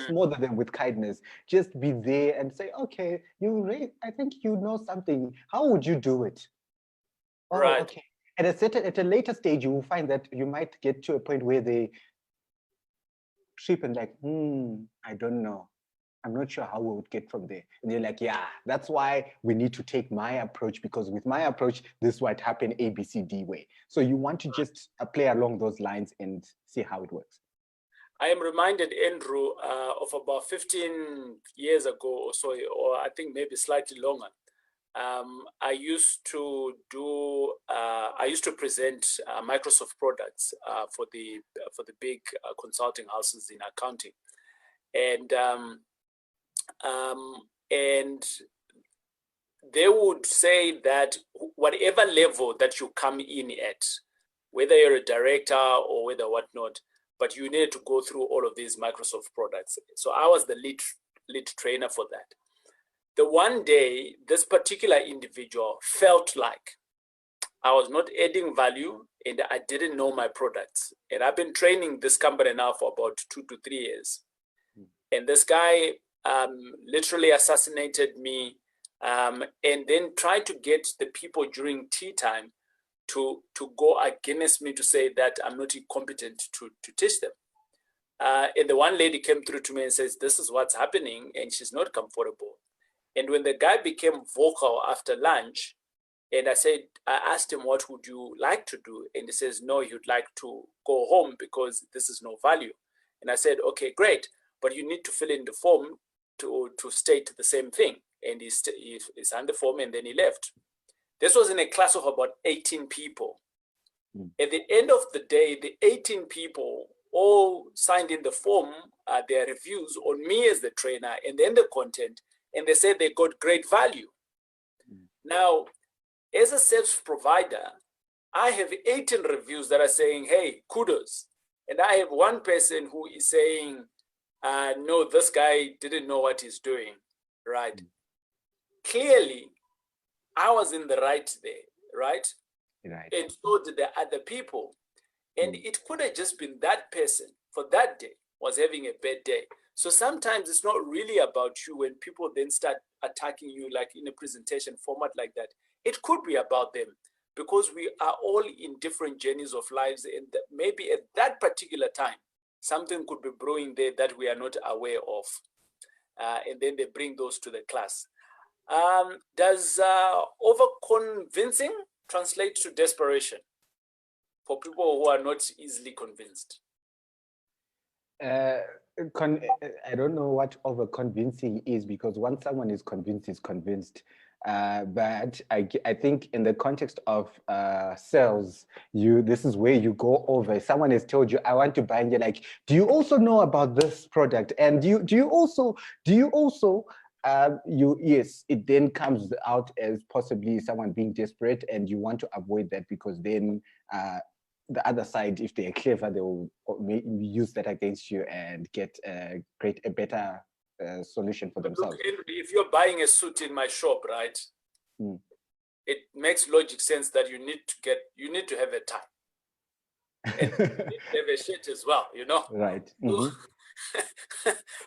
Smother them with kindness. Just be there and say, okay, I think you know something. How would you do it? Oh, Right. okay. At a later stage, you will find that you might get to a point where they trip and like, I don't know. I'm not sure how we would get from there. And they're like, yeah, that's why we need to take my approach, because with my approach, this might happen A, B, C, D way. So you want to just play along those lines and see how it works. I am reminded, Andrew, of about 15 years ago or so, or I think maybe slightly longer. I used to present Microsoft products for the big consulting houses in accounting, and they would say that whatever level that you come in at, whether you're a director or whether whatnot, but you need to go through all of these Microsoft products. So I was the lead trainer for that. The one day, this particular individual felt like I was not adding value and I didn't know my products. And I've been training this company now for about 2 to 3 years. And this guy literally assassinated me and then tried to get the people during tea time to go against me, to say that I'm not incompetent to teach them. And the one lady came through to me and says, this is what's happening, and she's not comfortable. And when the guy became vocal after lunch, and I asked him, what would you like to do? And he says, no, he'd like to go home because this is no value. And I said, okay, great, but you need to fill in the form to state the same thing. And he signed the form and then he left. This was in a class of about 18 people. At the end of the day, the 18 people all signed in the form, their reviews on me as the trainer and then the content, and they said they got great value. Now, as a service provider, I have 18 reviews that are saying, hey, kudos. And I have one person who is saying, no, this guy didn't know what he's doing, right? Clearly, I was in the right there, right? Right. And so did the other people. And it could have just been that person for that day was having a bad day. So sometimes it's not really about you when people then start attacking you, like in a presentation format like that. It could be about them, because we are all in different journeys of lives, and maybe at that particular time, something could be brewing there that we are not aware of. And then they bring those to the class. Does over-convincing translate to desperation for people who are not easily convinced? I don't know what over-convincing is, because once someone is convinced. But I think in the context of sales, this is where you go over. Someone has told you, I want to buy, and you're like, do you also know about this product? And do you also yes, it then comes out as possibly someone being desperate, and you want to avoid that, because then the other side, if they're clever, they will use that against you and get a better solution for themselves. Look, Henry, if you're buying a suit in my shop, right, it makes logic sense that you need to have a tie. And you need to have a shirt as well, you know? Right.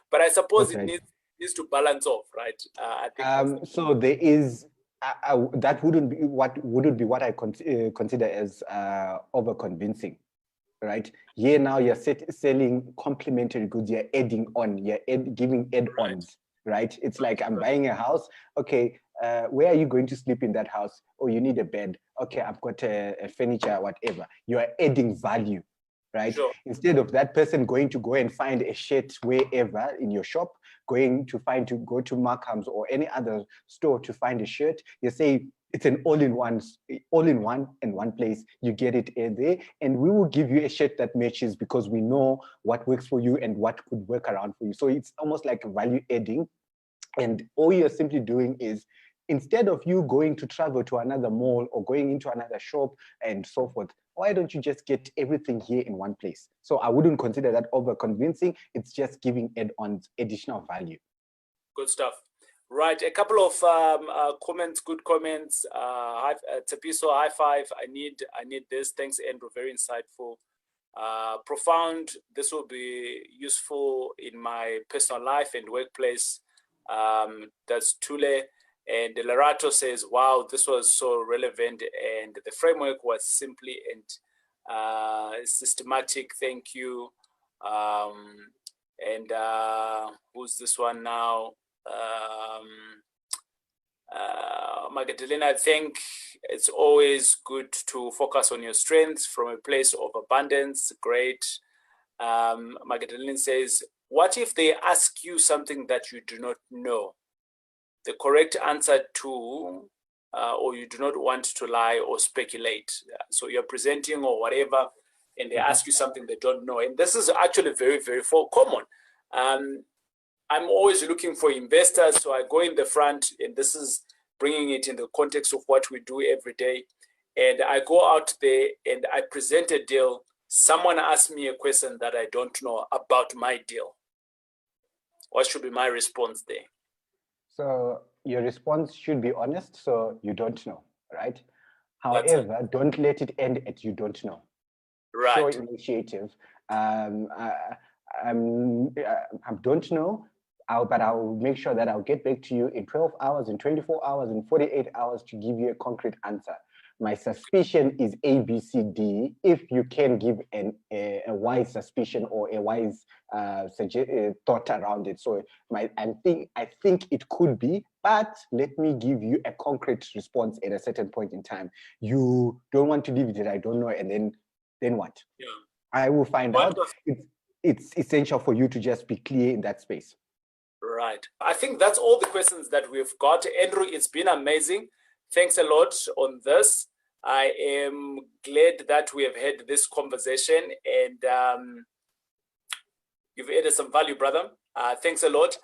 But I suppose That's it needs to balance off, right? I think so there is that wouldn't be what I consider as over convincing, right? Here now you're selling complementary goods, you're adding on, giving add-ons, right? It's like, I'm buying a house, okay, where are you going to sleep in that house? Oh, you need a bed. Okay, I've got a furniture, whatever. You are adding value, right? Sure. Instead of that person going to go and find a shirt wherever in your shop, go to Markham's or any other store to find a shirt, you say it's an all-in-one in one place. You get it in there, and we will give you a shirt that matches, because we know what works for you and what could work around for you. So it's almost like value adding, and all you're simply doing is, instead of you going to travel to another mall or going into another shop and so forth, why don't you just get everything here in one place? So I wouldn't consider that over convincing. It's just giving add-ons additional value. Good stuff. Right, a couple of comments, good comments. Tapiso, high five. I need this. Thanks, Andrew. Very insightful. profound. This will be useful in my personal life and workplace. That's Tule. And Lerato says, wow, this was so relevant. And the framework was simply and systematic. Thank you. Who's this one now? Magdalena, I think it's always good to focus on your strengths from a place of abundance. Great. Magdalena says, what if they ask you something that you do not know? The correct answer to, or you do not want to lie or speculate. So you're presenting or whatever, and they ask you something they don't know. And this is actually very, very common. I'm always looking for investors, so I go in the front, and this is bringing it in the context of what we do every day. And I go out there and I present a deal. Someone asks me a question that I don't know about my deal. What should be my response there? So your response should be honest, so you don't know, right? However, don't let it end at you don't know. Right. Show initiative. I don't know, but I'll make sure that I'll get back to you in 12 hours, in 24 hours, in 48 hours to give you a concrete answer. My suspicion is A, B, C, D. If you can give a wise suspicion or a wise thought around it. So I think it could be, but let me give you a concrete response at a certain point in time. You don't want to leave it at I don't know, and then what? Yeah. I will find out. It's essential for you to just be clear in that space. Right. I think that's all the questions that we've got. Andrew, it's been amazing. Thanks a lot on this. I am glad that we have had this conversation, and you've added some value, brother. Thanks a lot.